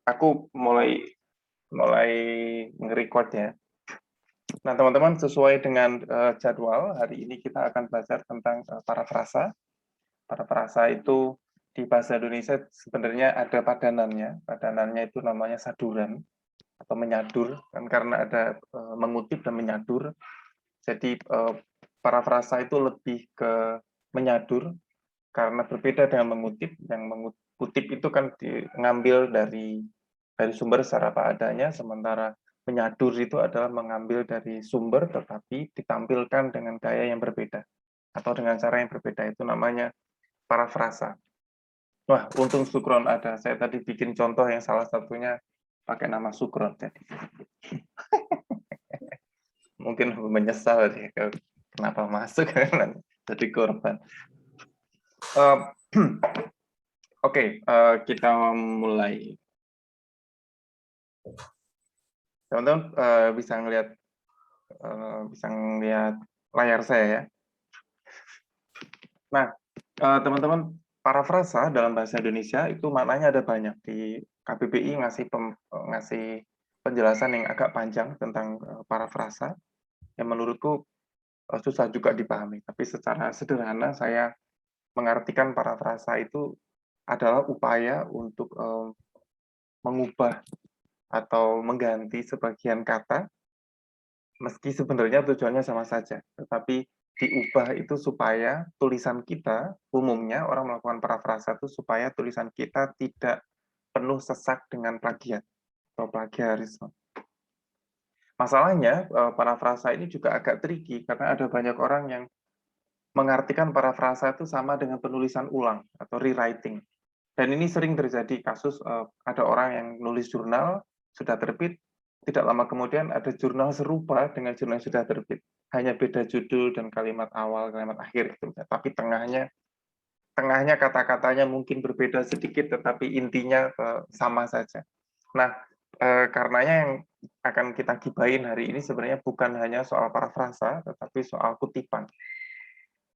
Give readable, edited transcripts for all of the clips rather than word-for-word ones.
Aku mulai mulai nge-record ya. Nah, teman-teman, sesuai dengan jadwal, hari ini kita akan belajar tentang parafrasa. Parafrasa itu di bahasa Indonesia sebenarnya ada padanannya. Padanannya itu namanya saduran atau menyadur, kan karena ada mengutip dan menyadur. Jadi parafrasa itu lebih ke menyadur karena berbeda dengan mengutip. Yang mengutip itu kan ngambil dari sumber secara apa adanya, sementara menyadur itu adalah mengambil dari sumber tetapi ditampilkan dengan gaya yang berbeda atau dengan cara yang berbeda. Itu namanya parafrasa. Wah, untung Sukron ada. Saya tadi bikin contoh yang salah satunya pakai nama Sukron. Jadi mungkin menyesal deh kenapa masuk jadi korban. Oke, kita mulai. Teman-teman bisa ngelihat layar saya ya. Nah, teman-teman, parafrasa dalam bahasa Indonesia itu maknanya ada banyak. Di KBBI ngasih penjelasan yang agak panjang tentang parafrasa yang menurutku susah juga dipahami. Tapi secara sederhana saya mengartikan parafrasa itu adalah upaya untuk mengubah atau mengganti sebagian kata, meski sebenarnya tujuannya sama saja, tetapi diubah itu supaya tulisan kita, umumnya orang melakukan parafrasa itu supaya tulisan kita tidak penuh sesak dengan plagiat atau plagiarisme. Masalahnya, parafrasa ini juga agak tricky karena ada banyak orang yang mengartikan parafrasa itu sama dengan penulisan ulang atau rewriting. Dan ini sering terjadi kasus ada orang yang nulis jurnal, sudah terbit, tidak lama kemudian ada jurnal serupa dengan jurnal yang sudah terbit. Hanya beda judul dan kalimat awal, kalimat akhir. Gitu. Tapi tengahnya kata-katanya mungkin berbeda sedikit, tetapi intinya sama saja. Nah, karenanya yang akan kita gibahin hari ini sebenarnya bukan hanya soal parafrasa, tetapi soal kutipan.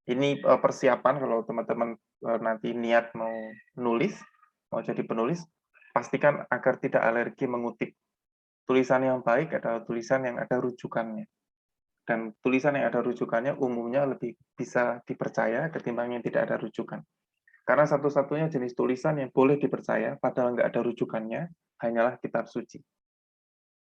Ini persiapan kalau teman-teman nanti niat mau nulis, mau jadi penulis, pastikan agar tidak alergi mengutip. Tulisan yang baik adalah tulisan yang ada rujukannya. Dan tulisan yang ada rujukannya umumnya lebih bisa dipercaya ketimbang yang tidak ada rujukan. Karena satu-satunya jenis tulisan yang boleh dipercaya, padahal nggak ada rujukannya, hanyalah kitab suci.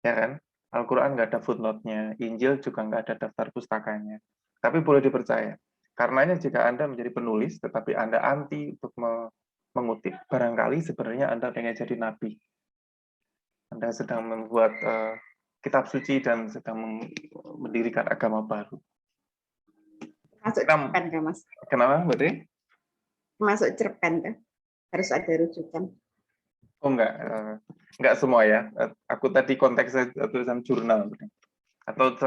Ya kan? Al-Quran nggak ada footnote-nya, Injil juga nggak ada daftar pustakanya. Tapi boleh dipercaya. Karenanya jika Anda menjadi penulis, tetapi Anda anti untuk mengutip, barangkali sebenarnya Anda pengen jadi nabi. Anda sedang membuat kitab suci dan sedang mendirikan agama baru. Masuk cerpen kan, Mas? Kenapa, Mbak Teh? Masuk cerpen kan? Harus ada rujukan. Oh, enggak semua ya. Aku tadi konteksnya tulisan jurnal. Atau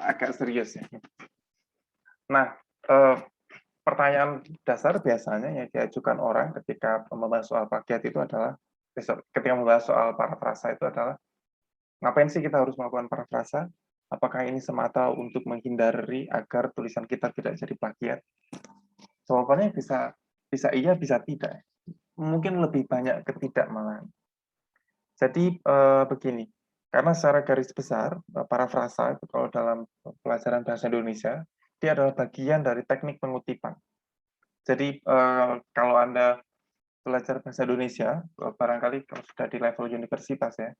agak serius ya. Nah, pertanyaan dasar biasanya yang diajukan orang ketika membahas soal plagiat itu adalah, ketika membahas soal parafrasa itu adalah, ngapain sih kita harus melakukan parafrasa? Apakah ini semata untuk menghindari agar tulisan kita tidak jadi plagiat? Jawabannya bisa iya, bisa tidak. Mungkin lebih banyak ketidak malahan. Jadi begini, karena secara garis besar, parafrasa kalau dalam pelajaran bahasa Indonesia, dia adalah bagian dari teknik pengutipan. Jadi kalau Anda belajar bahasa Indonesia, barangkali kalau sudah di level universitas ya,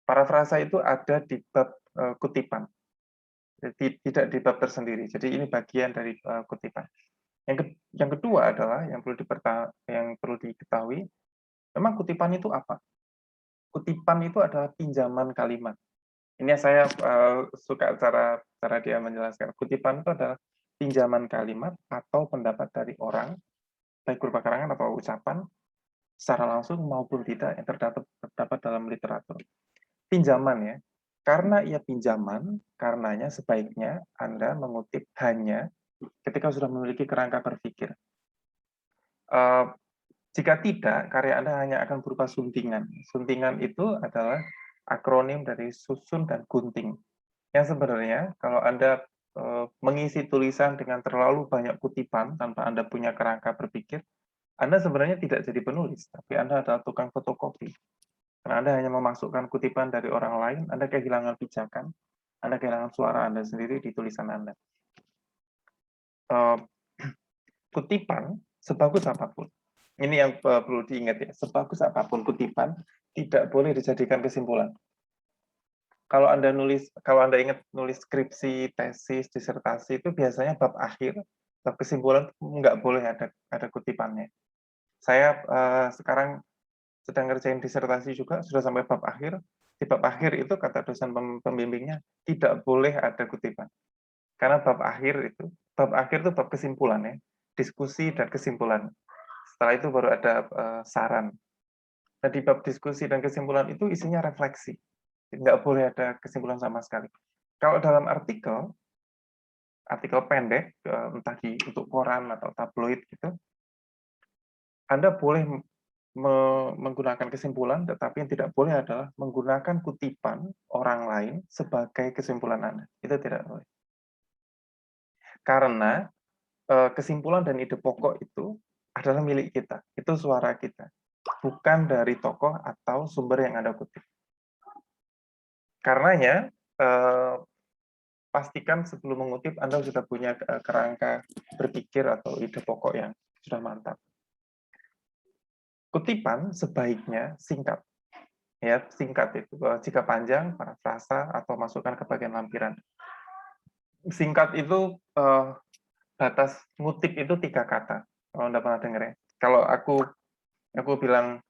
parafrasa itu ada di bab kutipan, jadi tidak di bab tersendiri. Jadi ini bagian dari kutipan. Yang kedua adalah yang perlu diketahui, memang kutipan itu apa? Kutipan itu adalah pinjaman kalimat. Ini saya suka cara dia menjelaskan. Kutipan itu adalah pinjaman kalimat atau pendapat dari orang, baik berupa karangan atau ucapan, secara langsung maupun tidak yang terdapat dalam literatur. Pinjaman ya. Karena ia pinjaman, karenanya sebaiknya Anda mengutip hanya ketika sudah memiliki kerangka berpikir. Jika tidak, karya Anda hanya akan berupa suntingan. Suntingan itu adalah akronim dari susun dan gunting. Yang sebenarnya kalau Anda mengisi tulisan dengan terlalu banyak kutipan tanpa Anda punya kerangka berpikir, Anda sebenarnya tidak jadi penulis, tapi Anda adalah tukang fotokopi. Anda hanya memasukkan kutipan dari orang lain, Anda kehilangan pijakan, Anda kehilangan suara Anda sendiri di tulisan Anda. Kutipan, sebagus apapun, ini yang perlu diingat ya, sebagus apapun kutipan, tidak boleh dijadikan kesimpulan. Kalau Anda ingat nulis skripsi, tesis, disertasi, itu biasanya bab akhir, bab kesimpulan nggak boleh ada kutipannya. Saya sekarang sedang ngerjain disertasi juga, sudah sampai bab akhir. Di bab akhir itu kata dosen pembimbingnya, tidak boleh ada kutipan. Karena bab akhir itu bab kesimpulan ya, diskusi dan kesimpulan. Setelah itu baru ada saran. Nah, di bab diskusi dan kesimpulan itu isinya refleksi. Nggak boleh ada kesimpulan sama sekali. Kalau dalam artikel pendek, entah untuk koran atau tabloid gitu, Anda boleh menggunakan kesimpulan, tetapi yang tidak boleh adalah menggunakan kutipan orang lain sebagai kesimpulan Anda. Itu tidak boleh. Karena kesimpulan dan ide pokok itu adalah milik kita. Itu suara kita. Bukan dari tokoh atau sumber yang Anda kutip. Karenanya, pastikan sebelum mengutip Anda sudah punya kerangka berpikir atau ide pokok yang sudah mantap. Kutipan sebaiknya singkat. Ya, singkat itu. Jika panjang, parafrasa atau masukkan ke bagian lampiran. Singkat itu batas ngutip itu 3 kata. Kalau Anda pernah dengar ya. Kalau aku bilang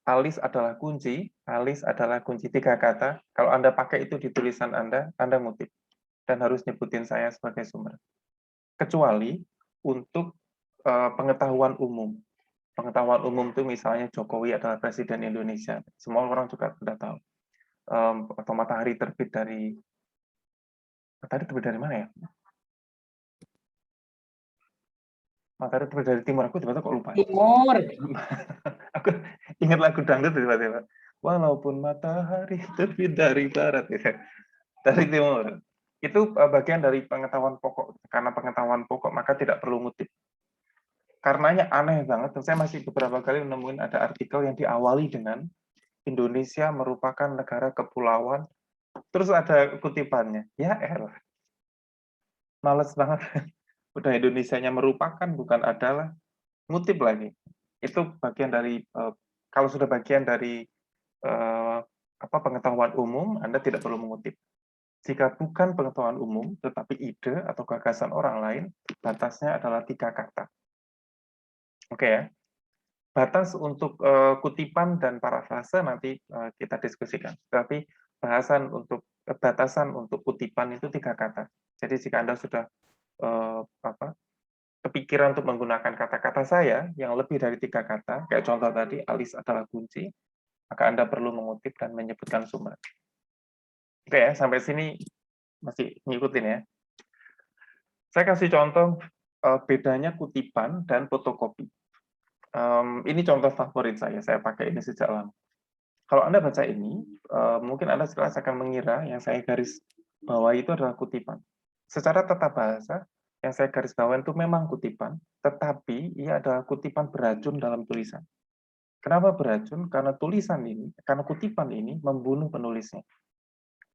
alis adalah kunci 3 kata. Kalau Anda pakai itu di tulisan Anda ngutip. Dan harus nyebutin saya sebagai sumber. Kecuali untuk pengetahuan umum. Pengetahuan umum itu misalnya Jokowi adalah Presiden Indonesia. Semua orang juga sudah tahu. Atau matahari terbit dari mana ya? Matahari terbit dari timur. Aku tiba-tiba kok lupa. Timur. Aku ingat lagu dangdut tiba-tiba. Walaupun matahari terbit dari barat, ya. Dari timur. Itu bagian dari pengetahuan pokok. Karena pengetahuan pokok, maka tidak perlu ngutip. Karenanya aneh banget, saya masih beberapa kali menemukan ada artikel yang diawali dengan Indonesia merupakan negara kepulauan, terus ada kutipannya. Ya elah. Males banget. Udah Indonesianya merupakan, bukan adalah. Ngutip lagi. Itu bagian dari, kalau sudah bagian dari pengetahuan umum, Anda tidak perlu mengutip. Jika bukan pengetahuan umum, tetapi ide atau gagasan orang lain, batasnya adalah 3 kata. Oke ya. Batas untuk kutipan dan parafrase nanti kita diskusikan. Tapi batasan untuk kutipan itu 3 kata. Jadi jika Anda sudah kepikiran untuk menggunakan kata-kata saya yang lebih dari 3 kata, kayak contoh tadi, alis adalah kunci, maka Anda perlu mengutip dan menyebutkan sumber. Oke ya, sampai sini masih ngikutin ya. Saya kasih contoh bedanya kutipan dan fotokopi. Ini contoh favorit saya pakai ini sejak lama. Kalau Anda baca ini, mungkin Anda sekelas akan mengira yang saya garis bawahi itu adalah kutipan. Secara tata bahasa, yang saya garis bawahi itu memang kutipan, tetapi ia adalah kutipan beracun dalam tulisan. Kenapa beracun? Karena kutipan ini membunuh penulisnya.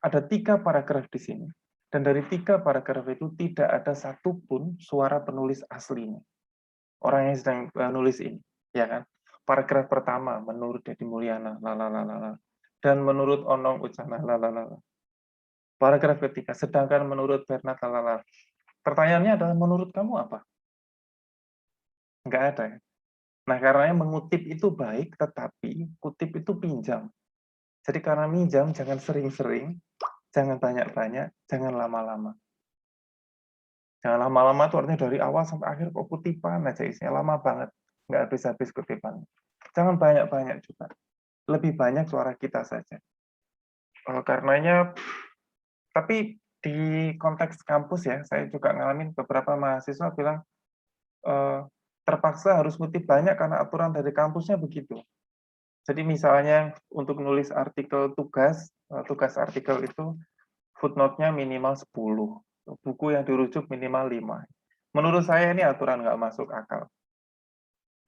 Ada 3 paragraf di sini, dan dari 3 paragraf itu tidak ada satupun suara penulis aslinya. Orang yang sedang nulis ini, ya kan? Paragraf pertama menurut Deddy Mulyana, lalalala, dan menurut Onong Ucana, lalalala. Paragraf ketiga, sedangkan menurut Bernard, lalalala. Pertanyaannya adalah menurut kamu apa? Enggak ada ya. Nah, karena mengutip itu baik, tetapi kutip itu pinjam. Jadi karena minjam, jangan sering-sering, jangan banyak-banyak, jangan lama-lama. Jangan lama-lama itu artinya dari awal sampai akhir kok kutipan aja isinya lama banget. Nggak habis-habis kutipan. Jangan banyak-banyak juga. Lebih banyak suara kita saja. Karenanya, tapi di konteks kampus ya, saya juga ngalamin beberapa mahasiswa bilang, terpaksa harus kutip banyak karena aturan dari kampusnya begitu. Jadi misalnya untuk nulis artikel tugas artikel itu footnote-nya minimal 10. Buku yang dirujuk minimal 5. Menurut saya ini aturan nggak masuk akal.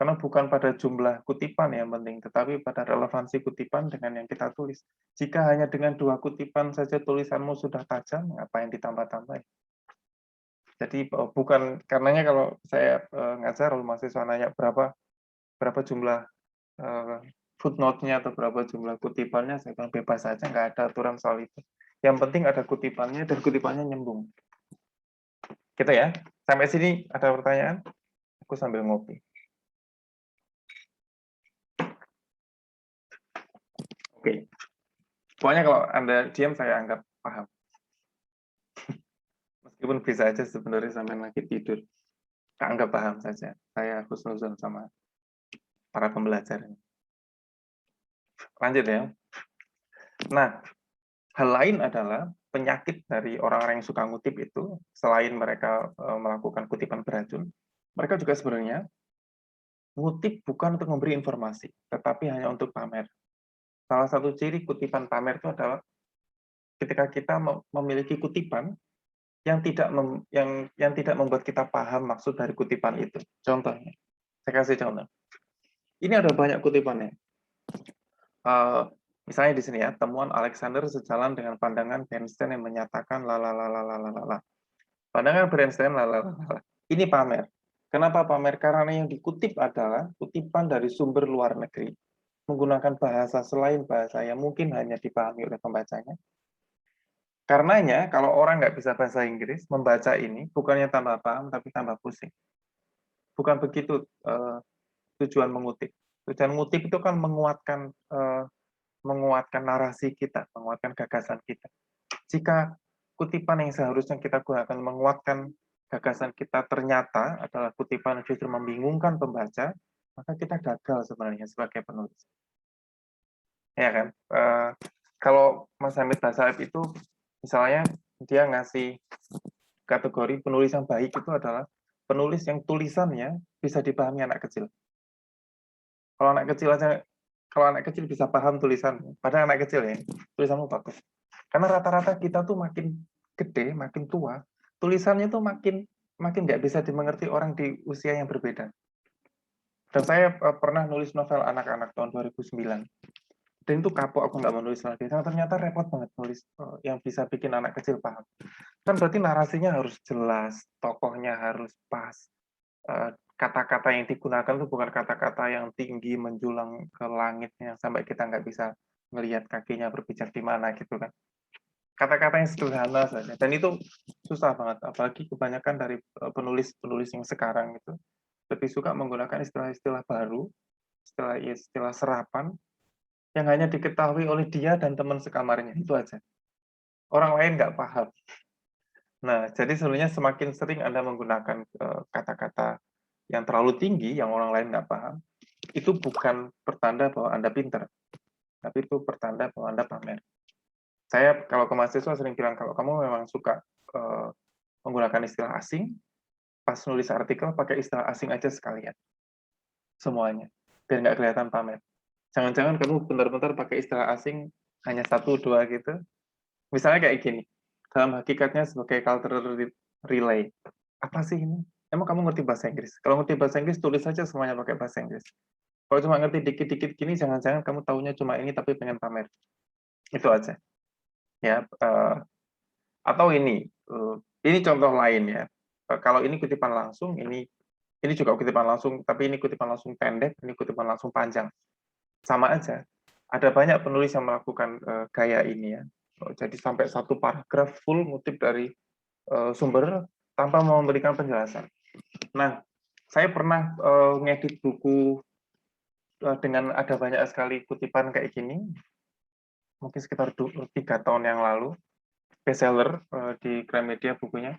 Karena bukan pada jumlah kutipan yang penting, tetapi pada relevansi kutipan dengan yang kita tulis. Jika hanya dengan 2 kutipan saja tulisanmu sudah tajam, ngapain ditambah-tambah? Jadi bukan karenanya kalau saya ngajar, kalau mahasiswa nanya berapa jumlah footnote-nya atau berapa jumlah kutipannya, saya bilang bebas saja, nggak ada aturan soal itu. Yang penting ada kutipannya dan kutipannya nyambung. Gitu ya. Sampai sini ada pertanyaan? Aku sambil ngopi. Oke. Pokoknya kalau Anda diam, saya anggap paham. Meskipun bisa aja sebenarnya sampai lagi tidur. Anggap paham saja. Saya husnuzon sama para pembelajar. Lanjut ya. Nah, hal lain adalah penyakit dari orang-orang yang suka ngutip itu, selain mereka melakukan kutipan beracun, mereka juga sebenarnya ngutip bukan untuk memberi informasi, tetapi hanya untuk pamer. Salah satu ciri kutipan pamer itu adalah ketika kita memiliki kutipan yang tidak membuat kita paham maksud dari kutipan itu. Contohnya, saya kasih contoh. Ini ada banyak kutipannya. Misalnya di sini ya, temuan Alexander sejalan dengan pandangan Bernstein yang menyatakan la. Pandangan Bernstein la. Ini pamer. Kenapa pamer? Karena yang dikutip adalah kutipan dari sumber luar negeri, menggunakan bahasa selain bahasa yang mungkin hanya dipahami oleh pembacanya. Karenanya, kalau orang nggak bisa bahasa Inggris, membaca ini bukannya tambah paham, tapi tambah pusing. Bukan begitu tujuan mengutip. Tujuan mengutip itu kan menguatkan narasi kita, menguatkan gagasan kita. Jika kutipan yang seharusnya kita gunakan menguatkan gagasan kita ternyata adalah kutipan yang justru membingungkan pembaca, maka kita gagal sebenarnya sebagai penulis. Ya kan? Kalau Mas Hamid Basaib itu, misalnya dia ngasih kategori penulis yang baik itu adalah penulis yang tulisannya bisa dipahami anak kecil. Kalau anak kecil bisa paham tulisan, padahal anak kecil ya, tulisanmu bagus. Karena rata-rata kita tuh makin gede, makin tua, tulisannya tuh makin nggak bisa dimengerti orang di usia yang berbeda. Dan saya pernah nulis novel anak-anak tahun 2009. Dan itu kapok, aku nggak menulis lagi. Karena ternyata repot banget nulis yang bisa bikin anak kecil paham. Kan berarti narasinya harus jelas, tokohnya harus pas, kata-kata yang digunakan itu bukan kata-kata yang tinggi menjulang ke langitnya sampai kita nggak bisa melihat kakinya berpijak di mana gitu kan. Kata-kata yang sederhana saja, dan itu susah banget, apalagi kebanyakan dari penulis-penulis yang sekarang itu lebih suka menggunakan istilah-istilah baru, istilah serapan yang hanya diketahui oleh dia dan teman sekamarnya, itu aja. Orang lain nggak paham. Nah, jadi sebenarnya semakin sering Anda menggunakan kata-kata yang terlalu tinggi, yang orang lain nggak paham, itu bukan pertanda bahwa Anda pintar, tapi itu pertanda bahwa Anda pamer. Saya kalau ke mahasiswa sering bilang, kalau kamu memang suka menggunakan istilah asing, pas nulis artikel pakai istilah asing aja sekalian. Semuanya. Biar nggak kelihatan pamer. Jangan-jangan kamu bentar-bentar pakai istilah asing hanya 1-2 gitu. Misalnya kayak gini, dalam hakikatnya sebagai cultural relay. Apa sih ini? Emang kamu ngerti bahasa Inggris? Kalau ngerti bahasa Inggris, tulis saja semuanya pakai bahasa Inggris. Kalau cuma ngerti dikit-dikit gini, jangan-jangan kamu taunya cuma ini tapi pengen pamer. Itu aja. Ya, atau ini contoh lain ya. Kalau ini kutipan langsung, ini juga kutipan langsung, tapi ini kutipan langsung pendek, ini kutipan langsung panjang. Sama aja. Ada banyak penulis yang melakukan gaya ini ya. Jadi sampai satu paragraf full ngutip dari sumber tanpa memberikan penjelasan. Nah, saya pernah ngedit buku dengan ada banyak sekali kutipan kayak gini, mungkin sekitar 3 tahun yang lalu, bestseller di Gramedia bukunya.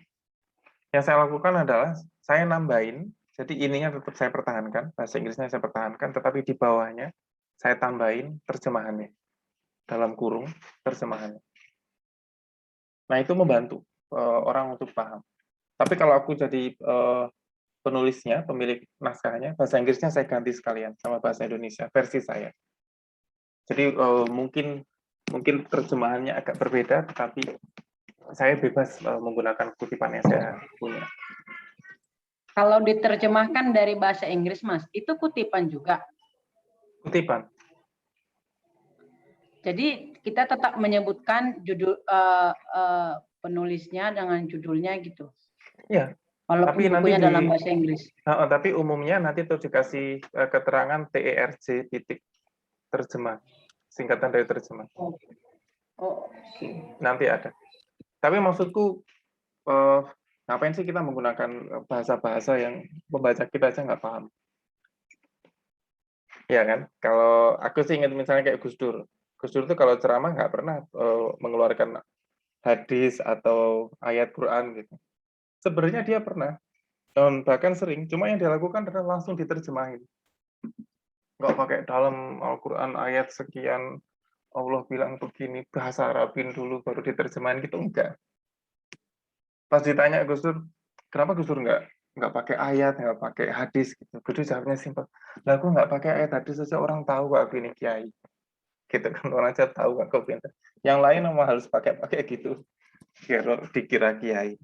Yang saya lakukan adalah saya nambahin, jadi ininya tetap saya pertahankan, bahasa Inggrisnya saya pertahankan, tetapi di bawahnya saya tambahin terjemahannya, dalam kurung terjemahannya. Nah, itu membantu orang untuk paham. Tapi kalau aku jadi penulisnya, pemilik naskahnya, bahasa Inggrisnya saya ganti sekalian sama bahasa Indonesia, versi saya. Jadi mungkin terjemahannya agak berbeda, tetapi saya bebas menggunakan kutipan yang saya punya. Kalau diterjemahkan dari bahasa Inggris, Mas, itu kutipan juga. Kutipan. Jadi kita tetap menyebutkan judul penulisnya dengan judulnya gitu. Iya. Walaupun Tapi nanti bukunya dalam bahasa Inggris. tapi umumnya nanti tuh dikasih keterangan TERJ titik terjemah, singkatan dari terjemah. Oke. Nanti ada. Tapi maksudku ngapain sih kita menggunakan bahasa-bahasa yang pembaca kita aja nggak paham? Ya kan? Kalau aku sih ingat misalnya kayak Gus Dur. Gus Dur itu kalau ceramah nggak pernah mengeluarkan hadis atau ayat Quran gitu. Sebenarnya dia pernah, dan bahkan sering. Cuma yang dia lakukan adalah langsung diterjemahin. Nggak pakai dalam Al-Quran ayat sekian, Allah bilang begini, bahasa Arabin dulu baru diterjemahin gitu, enggak. Pas ditanya Gus Dur, kenapa Gus Dur nggak pakai ayat, nggak pakai hadis gitu. Gus Dur jawabnya simpel. Lah aku nggak pakai ayat hadis saja orang tahu kok aku ini kiai. Gitu kan orang aja tahu kok aku pintar. Yang lain memang harus pakai gitu. Biar dikira kiai.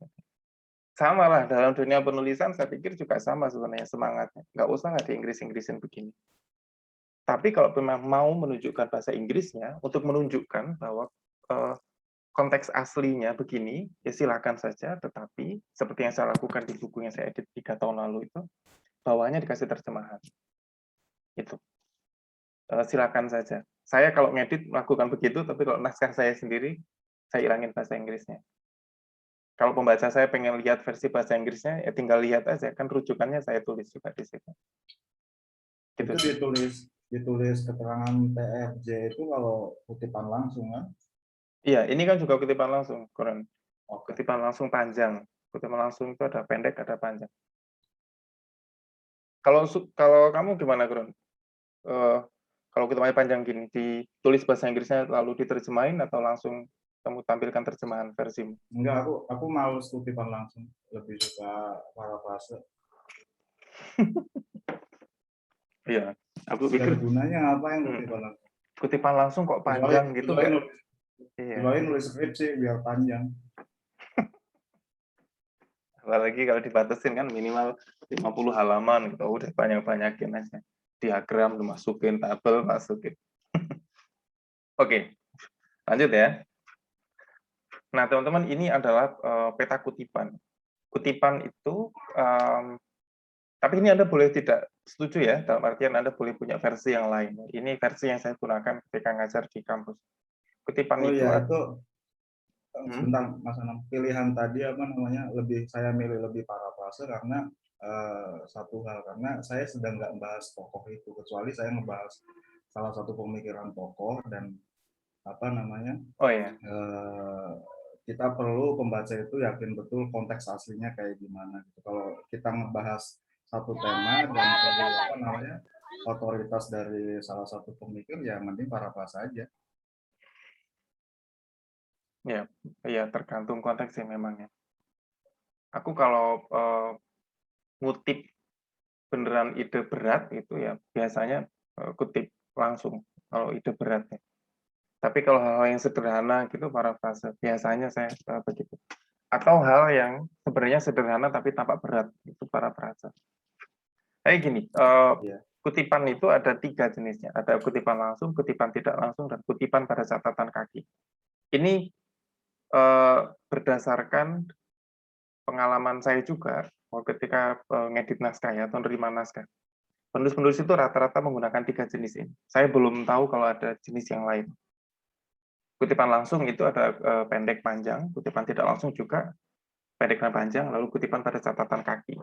Sama lah dalam dunia penulisan saya pikir juga sama sebenarnya semangatnya. Nggak usah di Inggris-Inggrisin begini. Tapi kalau memang mau menunjukkan bahasa Inggrisnya untuk menunjukkan bahwa konteks aslinya begini, ya silakan saja. Tetapi seperti yang saya lakukan di buku yang saya edit 3 tahun lalu itu, bawahnya dikasih terjemahan. Itu silakan saja. Saya kalau ngedit melakukan begitu, tapi kalau naskah saya sendiri, saya ilangin bahasa Inggrisnya. Kalau pembaca saya pengen lihat versi bahasa Inggrisnya, ya tinggal lihat aja. Kan rujukannya saya tulis juga di situ. Gitu. Itu ditulis keterangan TRJ itu kalau kutipan langsung kan? Iya, ini kan juga kutipan langsung, Quran. Oke. Kutipan langsung panjang. Kutipan langsung itu ada pendek, ada panjang. Kalau kamu gimana, Quran? Kalau kutipannya panjang gini, ditulis bahasa Inggrisnya lalu diterjemahin atau langsung kamu tampilkan terjemahan versimu? Enggak, aku males kutipan langsung. Lebih suka parafrase. Iya, aku pikir gunanya ngapain kutipan langsung? Kutipan langsung kok panjang gitu kan? Kecuali nulis skripsi biar panjang. Apalagi kalau dibatasin kan minimal 50 halaman gitu, udah banyak-banyakin aja. Diagram dimasukin, tabel masukin. Oke, lanjut ya. Nah, teman-teman, ini adalah peta kutipan. Kutipan itu tapi ini Anda boleh tidak setuju ya, dalam artian Anda boleh punya versi yang lain. Ini versi yang saya gunakan ketika ngajar di kampus. Kutipan itu... Iya, itu sebentar, Mas Anam. Pilihan tadi apa namanya, saya milih lebih parafrase karena satu hal, karena saya sedang nggak membahas tokoh itu, kecuali saya ngebahas salah satu pemikiran tokoh dan apa namanya, kita perlu pembaca itu yakin betul konteks aslinya kayak gimana. Gitu. Kalau kita ngebahas satu tema dan apa namanya otoritas dari salah satu pemikir, ya mending parafrase aja. Ya, tergantung konteks sih memang ya. Aku kalau ngutip beneran ide berat itu ya biasanya kutip langsung kalau ide berat ya. Tapi kalau hal-hal yang sederhana gitu parafrase biasanya saya begitu. Atau hal yang sebenarnya sederhana tapi tampak berat itu parafrase. Kayak gini, kutipan itu ada 3 jenisnya. Ada kutipan langsung, kutipan tidak langsung, dan kutipan pada catatan kaki. Ini berdasarkan pengalaman saya juga ketika ngedit naskah ya, atau menerima naskah. Penulis-penulis itu rata-rata menggunakan 3 jenis ini. Saya belum tahu kalau ada jenis yang lain. Kutipan langsung itu ada pendek panjang, kutipan tidak langsung juga pendek dan panjang, lalu kutipan pada catatan kaki.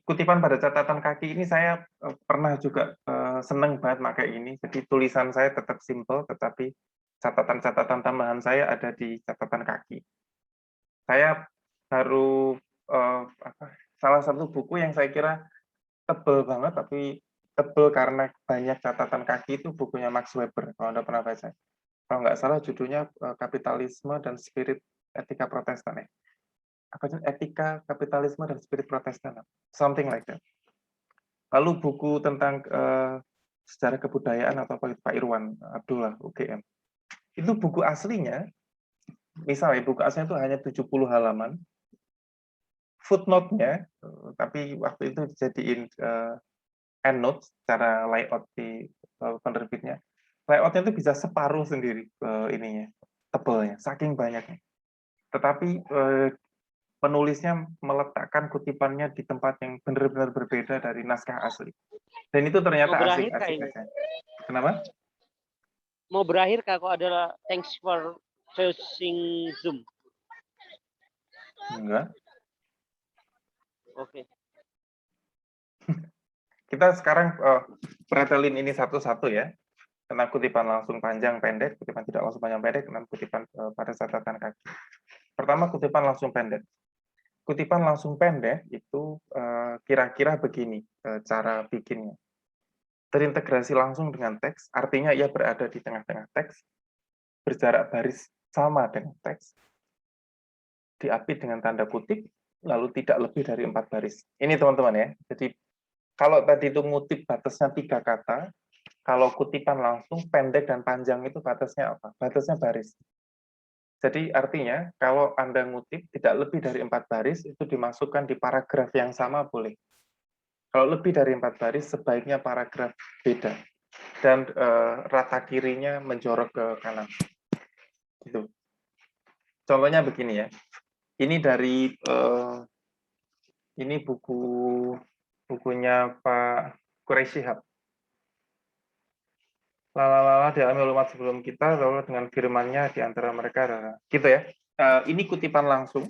Kutipan pada catatan kaki ini saya pernah juga senang banget pakai ini. Jadi tulisan saya tetap simple, tetapi catatan-catatan tambahan saya ada di catatan kaki. Saya baru salah satu buku yang saya kira tebel banget, tapi tebel karena banyak catatan kaki itu bukunya Max Weber, kalau Anda pernah baca. Kalau nggak salah judulnya Kapitalisme dan Spirit Etika Protestan ya. Apa sih? Etika, Kapitalisme, dan Spirit Protestan. Something like that. Lalu buku tentang sejarah kebudayaan atau Pak Irwan Abdullah UGM. Itu buku aslinya, misalnya buku aslinya itu hanya 70 halaman, footnote-nya, tapi waktu itu dijadiin endnote secara layout di penerbitnya. Layoutnya itu bisa separuh sendiri ininya, tebelnya, saking banyaknya. Tetapi penulisnya meletakkan kutipannya di tempat yang benar-benar berbeda dari naskah asli. Dan itu ternyata Mau berakhir asik-asik Kak ini? aja. Kenapa? Mau berakhir Kak, kok adalah thanks for choosing Zoom. Enggak. Oke. Kita sekarang pretelin ini satu-satu ya. Tentang kutipan langsung panjang pendek, kutipan tidak langsung panjang pendek, dan kutipan pada catatan kaki. Pertama, kutipan langsung pendek. Kutipan langsung pendek itu kira-kira begini cara bikinnya. Terintegrasi langsung dengan teks, artinya ia berada di tengah-tengah teks, berjarak baris sama dengan teks, diapit dengan tanda kutip, lalu tidak lebih dari 4 baris. Ini teman-teman ya. Jadi kalau tadi itu ngutip batasnya 3 kata, kalau kutipan langsung pendek dan panjang itu batasnya apa? Batasnya baris. Jadi artinya kalau Anda ngutip tidak lebih dari 4 baris itu dimasukkan di paragraf yang sama boleh. Kalau lebih dari 4 baris sebaiknya paragraf beda dan rata kirinya menjorok ke kanan. Gitu. Contohnya begini ya. Ini dari ini bukunya Pak Quraisy Shihab. Lala dialami umat sebelum kita, lalu dengan firman-Nya di antara mereka adalah gitu ya. Ini kutipan langsung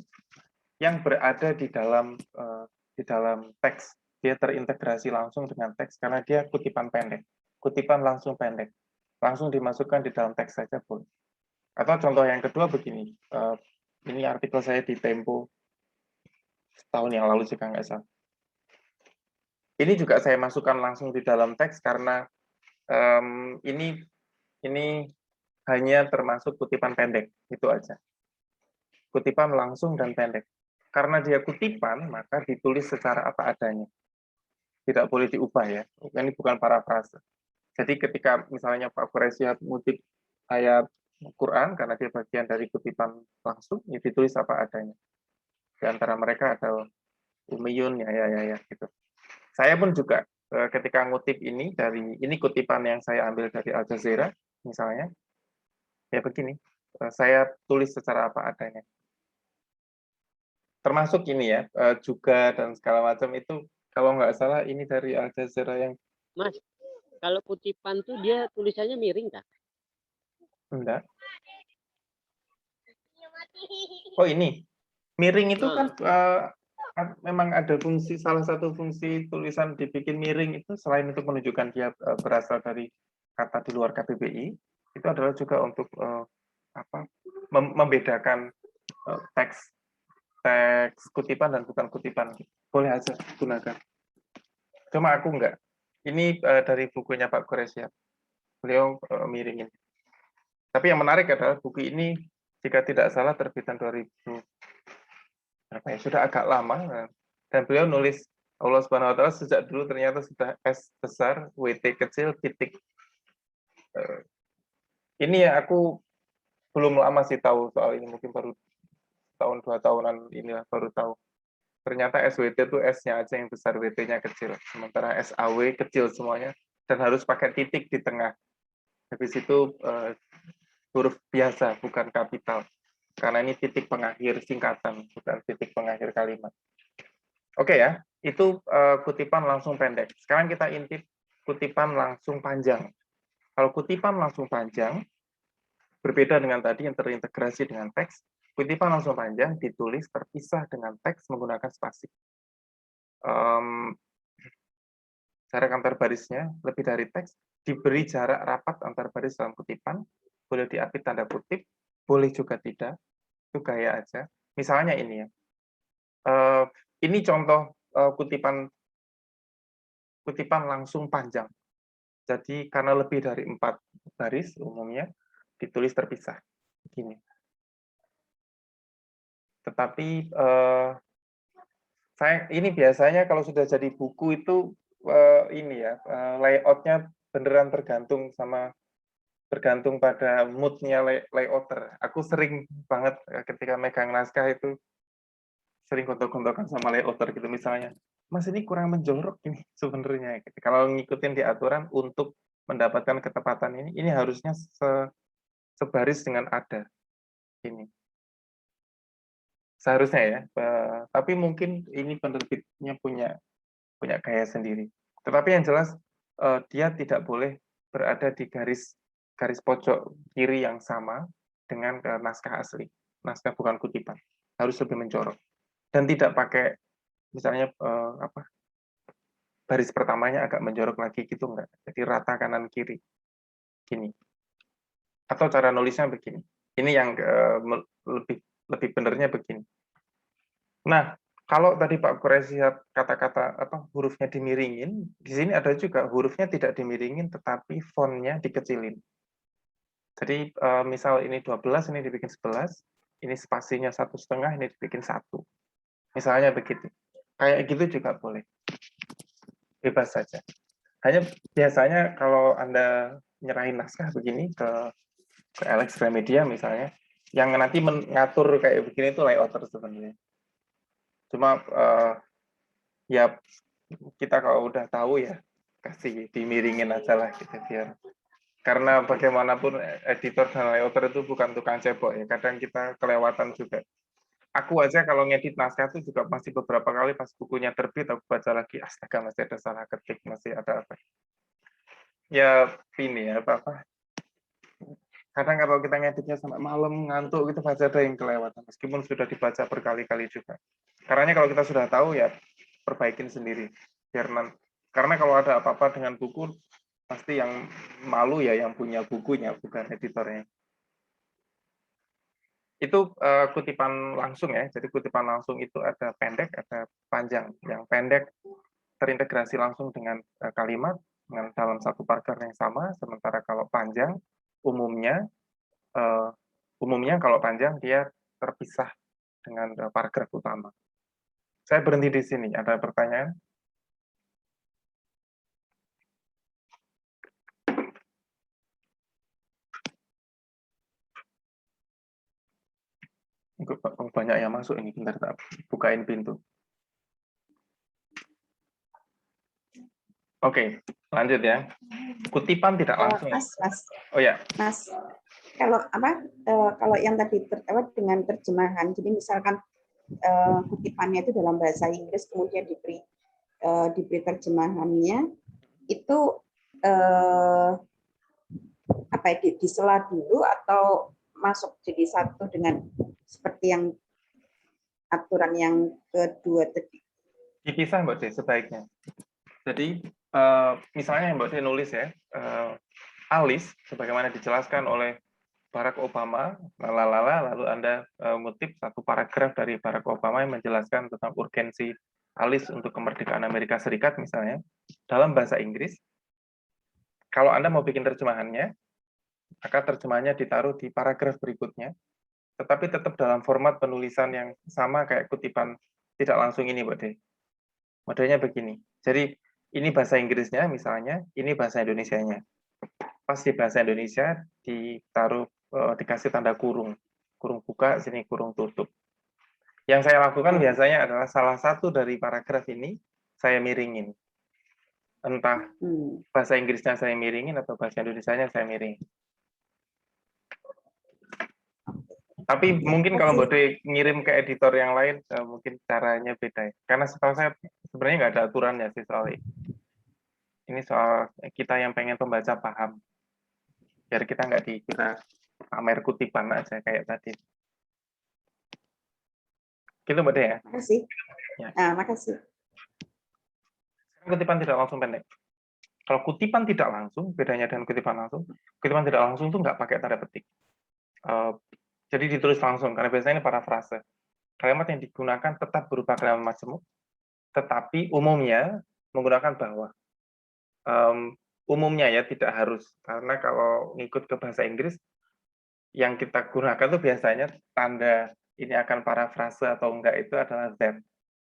yang berada di dalam teks. Dia terintegrasi langsung dengan teks karena dia kutipan pendek. Kutipan langsung pendek. Langsung dimasukkan di dalam teks saja boleh. Atau contoh yang kedua begini. Ini artikel saya di Tempo setahun yang lalu jika nggak salah. Ini juga saya masukkan langsung di dalam teks karena ini hanya termasuk kutipan pendek, itu aja. Kutipan langsung dan pendek. Karena dia kutipan, maka ditulis secara apa adanya. Tidak boleh diubah ya. Ini bukan parafrase. Jadi ketika misalnya Pak Quraisy mengutip ayat Quran, karena dia bagian dari kutipan langsung, ya ditulis apa adanya. Di antara mereka ada Umayyun, ya, gitu. Saya pun juga ketika ngutip ini kutipan yang saya ambil dari Al Jazeera, misalnya, ya begini, saya tulis secara apa adanya. Termasuk ini ya, juga dan segala macam itu, kalau nggak salah ini dari Al Jazeera yang... Mas, kalau kutipan tuh dia tulisannya miring Kak? Enggak. Oh ini, miring itu kan memang ada fungsi, salah satu fungsi tulisan dibikin miring itu selain untuk menunjukkan dia berasal dari kata di luar KBBI, itu adalah juga untuk membedakan teks kutipan dan bukan kutipan. Boleh aja gunakan. Cuma aku enggak. Ini dari bukunya Pak Quraisy. Beliau miringin. Tapi yang menarik adalah buku ini jika tidak salah terbitan 2000 berapa ya, sudah agak lama, dan beliau nulis Allah Subhanahu wa taala sejak dulu ternyata sudah S besar, WT kecil, titik. Ini ya aku belum lama sih tahu soal ini, mungkin baru tahun 2 tahunan inilah baru tahu. Ternyata SWT itu S-nya aja yang besar, WT-nya kecil. Sementara SAW kecil semuanya dan harus pakai titik di tengah. Habis itu huruf biasa, bukan kapital. Karena ini titik pengakhir singkatan, bukan titik pengakhir kalimat. Oke ya, itu kutipan langsung pendek. Sekarang kita intip kutipan langsung panjang. Kalau kutipan langsung panjang, berbeda dengan tadi yang terintegrasi dengan teks, kutipan langsung panjang ditulis terpisah dengan teks menggunakan spasi. Jarak antar barisnya lebih dari teks, diberi jarak rapat antar baris dalam kutipan, boleh diapit tanda kutip, boleh juga tidak, itu gaya aja. Misalnya ini ya, ini contoh kutipan langsung panjang. Jadi karena lebih dari 4 baris umumnya ditulis terpisah. Begini. Tetapi saya ini biasanya kalau sudah jadi buku itu ini ya layoutnya beneran tergantung pada moodnya layouter. Aku sering banget ketika megang naskah itu sering gontok-gontokan sama layouter gitu misalnya. Mas ini kurang menjorok ini sebenarnya. Kalau ngikutin di aturan untuk mendapatkan ketepatan ini harusnya sebaris dengan ada ini. Seharusnya ya, tapi mungkin ini penerbitnya punya gaya sendiri. Tetapi yang jelas dia tidak boleh berada di garis pojok kiri yang sama dengan naskah asli, naskah bukan kutipan. Harus lebih mencorok dan tidak pakai misalnya baris pertamanya agak menjorok lagi gitu enggak. Jadi rata kanan kiri gini. Atau cara nulisnya begini. Ini yang lebih benernya begini. Nah, kalau tadi Pak Quraisy kata-kata hurufnya dimiringin, di sini ada juga hurufnya tidak dimiringin, tetapi fontnya dikecilin. Jadi misal ini 12, ini dibikin 11, ini spasinya 1,5, ini dibikin 1. Misalnya begitu. Kayak gitu juga boleh. Bebas saja. Hanya biasanya kalau Anda nyerahin naskah begini ke Alex Gramedia misalnya, yang nanti mengatur kayak begini itu layouter sebenarnya. Cuma ya kita kalau udah tahu ya kasih dimiringin aja lah gitu biar, karena bagaimanapun editor dan layouter itu bukan tukang cebok ya, kadang kita kelewatan juga. Aku aja kalau ngedit naskah itu juga masih beberapa kali pas bukunya terbit aku baca lagi, astaga masih ada salah ketik, masih ada apa ya ini ya apa kadang kalau kita ngeditnya sampai malam ngantuk gitu baca ada yang kelewatan meskipun sudah dibaca berkali-kali juga. Karena kalau kita sudah tahu ya perbaikin sendiri biar karena kalau ada apa-apa dengan buku pasti yang malu ya yang punya bukunya bukan editornya. Itu kutipan langsung ya. Jadi kutipan langsung itu ada pendek, ada panjang. Yang pendek terintegrasi langsung dengan kalimat dengan dalam satu paragraf yang sama, sementara kalau panjang umumnya kalau panjang dia terpisah dengan paragraf utama. Saya berhenti di sini. Ada pertanyaan? Banyak yang masuk ini, bentar tak bukain pintu. Oke, lanjut ya. Kutipan tidak langsung. Mas. Oh ya. Mas, kalau kalau yang tadi dengan terjemahan, jadi misalkan kutipannya itu dalam bahasa Inggris, kemudian diberi terjemahannya, itu disela dulu atau masuk jadi satu dengan seperti yang aturan yang kedua tadi? Dipisah Mbak De sebaiknya. Jadi misalnya Mbak De nulis ya, alis sebagaimana dijelaskan oleh Barack Obama, lalu Anda ngutip satu paragraf dari Barack Obama yang menjelaskan tentang urgensi alis untuk kemerdekaan Amerika Serikat misalnya, dalam bahasa Inggris. Kalau Anda mau bikin terjemahannya, maka terjemahannya ditaruh di paragraf berikutnya, tetapi tetap dalam format penulisan yang sama kayak kutipan tidak langsung ini, Mbak De. Modelnya begini. Jadi ini bahasa Inggrisnya misalnya, ini bahasa Indonesianya. Pas di bahasa Indonesia ditaruh dikasih tanda kurung buka, sini kurung tutup. Yang saya lakukan biasanya adalah salah satu dari paragraf ini saya miringin. Entah bahasa Inggrisnya saya miringin atau bahasa Indonesianya saya miringin. Tapi mungkin kalau Mbak De ngirim ke editor yang lain, mungkin caranya beda. Karena setahu saya sebenarnya nggak ada aturannya sih soal ini. Ini soal kita yang pengen pembaca paham. Biar kita nggak dikira pamer kutipan aja kayak tadi. Gitu Mbak De ya? Makasih. Ya. Makasih. Kutipan tidak langsung pendek. Kalau kutipan tidak langsung, bedanya dengan kutipan tidak langsung itu nggak pakai tanda petik. Jadi ditulis langsung, karena biasanya ini parafrase. Kalimat yang digunakan tetap berupa kalimat majemuk, tetapi umumnya menggunakan bahwa. Umumnya ya, tidak harus. Karena kalau ngikut ke bahasa Inggris, yang kita gunakan itu biasanya tanda ini akan parafrase atau enggak itu adalah that.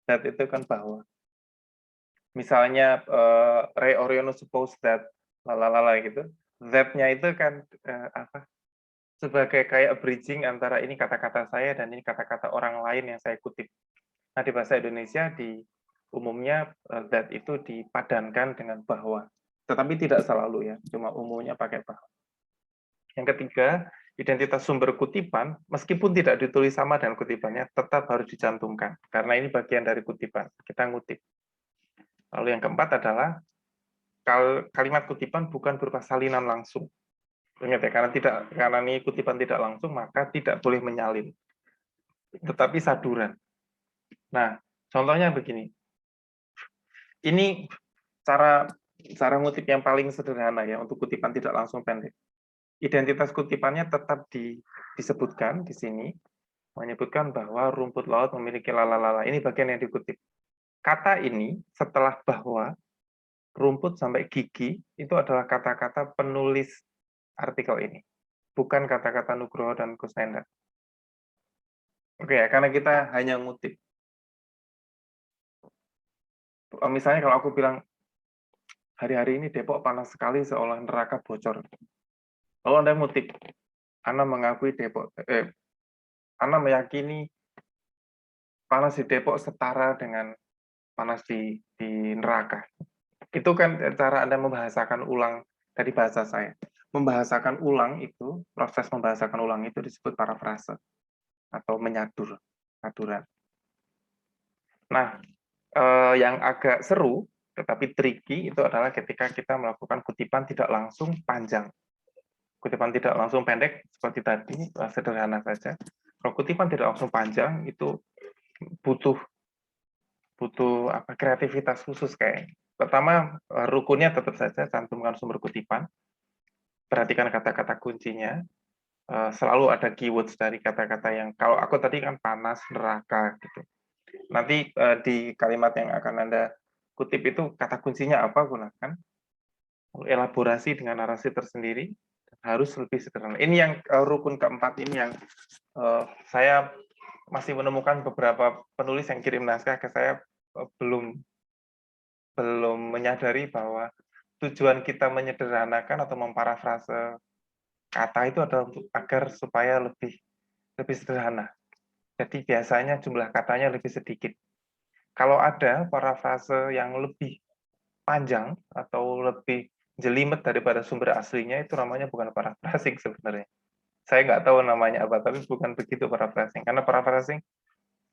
That itu kan bahwa. Misalnya, Ray Oriono suppose that, lalalala gitu. That-nya itu kan sebagai kayak bridging antara ini kata-kata saya dan ini kata-kata orang lain yang saya kutip. Nah, di bahasa Indonesia umumnya that itu dipadankan dengan bahwa. Tetapi tidak selalu ya, cuma umumnya pakai bahwa. Yang ketiga, identitas sumber kutipan, meskipun tidak ditulis sama dengan kutipannya, tetap harus dicantumkan. Karena ini bagian dari kutipan, kita ngutip. Lalu yang keempat adalah, kalimat kutipan bukan berupa salinan langsung. Ingat ya, karena ini kutipan tidak langsung, maka tidak boleh menyalin. Tetapi saduran. Nah, contohnya begini. Ini cara ngutip yang paling sederhana ya untuk kutipan tidak langsung pendek. Identitas kutipannya tetap disebutkan di sini, menyebutkan bahwa rumput laut memiliki lalalala. Ini bagian yang dikutip. Kata ini setelah bahwa, rumput sampai gigi itu adalah kata-kata penulis artikel ini, bukan kata-kata Nugroho dan Kusnendra. Oke ya, karena kita hanya ngutip. Misalnya kalau aku bilang, hari-hari ini Depok panas sekali seolah neraka bocor. Lalu Anda ngutip, Anda mengakui Anda meyakini panas di Depok setara dengan panas di neraka. Itu kan cara Anda membahasakan ulang dari bahasa saya. Membahasakan ulang itu, proses membahasakan ulang itu disebut parafrase atau saduran. Nah, yang agak seru tetapi tricky itu adalah ketika kita melakukan kutipan tidak langsung panjang. Kutipan tidak langsung pendek seperti tadi, sederhana saja. Kalau kutipan tidak langsung panjang itu butuh kreativitas khusus kayak. Pertama, rukunnya tetap saja cantumkan sumber kutipan. Perhatikan kata-kata kuncinya. Selalu ada keywords dari kata-kata yang, kalau aku tadi kan panas, neraka gitu. Nanti di kalimat yang akan Anda kutip itu kata kuncinya apa gunakan. Elaborasi dengan narasi tersendiri harus lebih sederhana. Ini yang rukun keempat ini yang saya masih menemukan beberapa penulis yang kirim naskah ke saya belum menyadari bahwa tujuan kita menyederhanakan atau memparafrase kata itu adalah agar supaya lebih sederhana. Jadi biasanya jumlah katanya lebih sedikit. Kalau ada parafrase yang lebih panjang atau lebih jelimet daripada sumber aslinya, itu namanya bukan paraphrasing sebenarnya. Saya nggak tahu namanya apa, tapi bukan begitu paraphrasing. Karena paraphrasing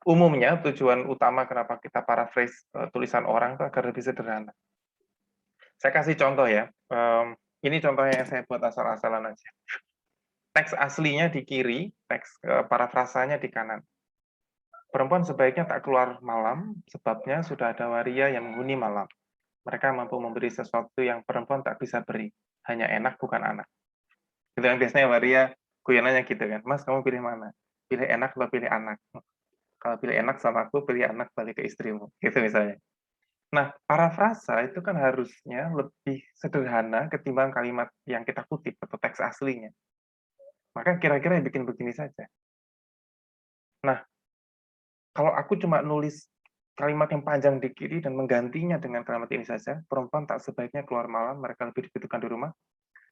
umumnya tujuan utama kenapa kita paraphrase tulisan orang itu agar lebih sederhana. Saya kasih contoh ya. Ini contohnya yang saya buat asal-asalan aja. Teks aslinya di kiri, teks parafrasanya di kanan. Perempuan sebaiknya tak keluar malam, sebabnya sudah ada waria yang menghuni malam. Mereka mampu memberi sesuatu yang perempuan tak bisa beri. Hanya enak, bukan anak. Itu yang biasanya waria guyonannya gitu kan. Mas, kamu pilih mana? Pilih enak atau pilih anak? Kalau pilih enak sama aku, pilih anak balik ke istrimu. Gitu misalnya. Nah, parafrasa itu kan harusnya lebih sederhana ketimbang kalimat yang kita kutip atau teks aslinya. Maka kira-kira yang bikin begini saja. Nah, kalau aku cuma nulis kalimat yang panjang di kiri dan menggantinya dengan kalimat ini saja, perempuan tak sebaiknya keluar malam, mereka lebih dibutuhkan di rumah,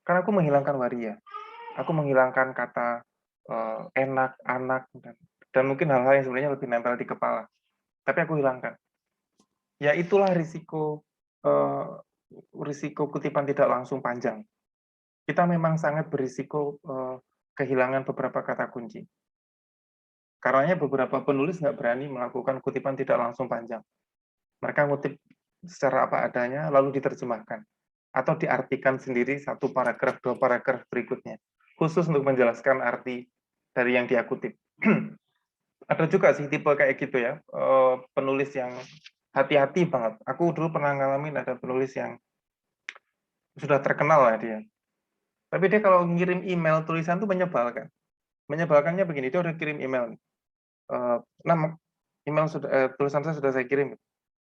karena aku menghilangkan waria. Aku menghilangkan kata enak, anak, dan mungkin hal-hal yang sebenarnya lebih nempel di kepala. Tapi aku hilangkan. Ya itulah risiko kutipan tidak langsung panjang. Kita memang sangat berisiko kehilangan beberapa kata kunci. Karenanya beberapa penulis nggak berani melakukan kutipan tidak langsung panjang. Mereka ngutip secara apa adanya, lalu diterjemahkan. Atau diartikan sendiri satu paragraf, dua paragraf berikutnya. Khusus untuk menjelaskan arti dari yang dia kutip. Ada juga sih tipe kayak gitu ya, penulis yang hati-hati banget. Aku dulu pernah ngalamin ada penulis yang sudah terkenal lah dia. Tapi dia kalau ngirim email tulisan tuh menyebalkan. Menyebalkannya begini, dia udah kirim email. Tulisan saya sudah saya kirim.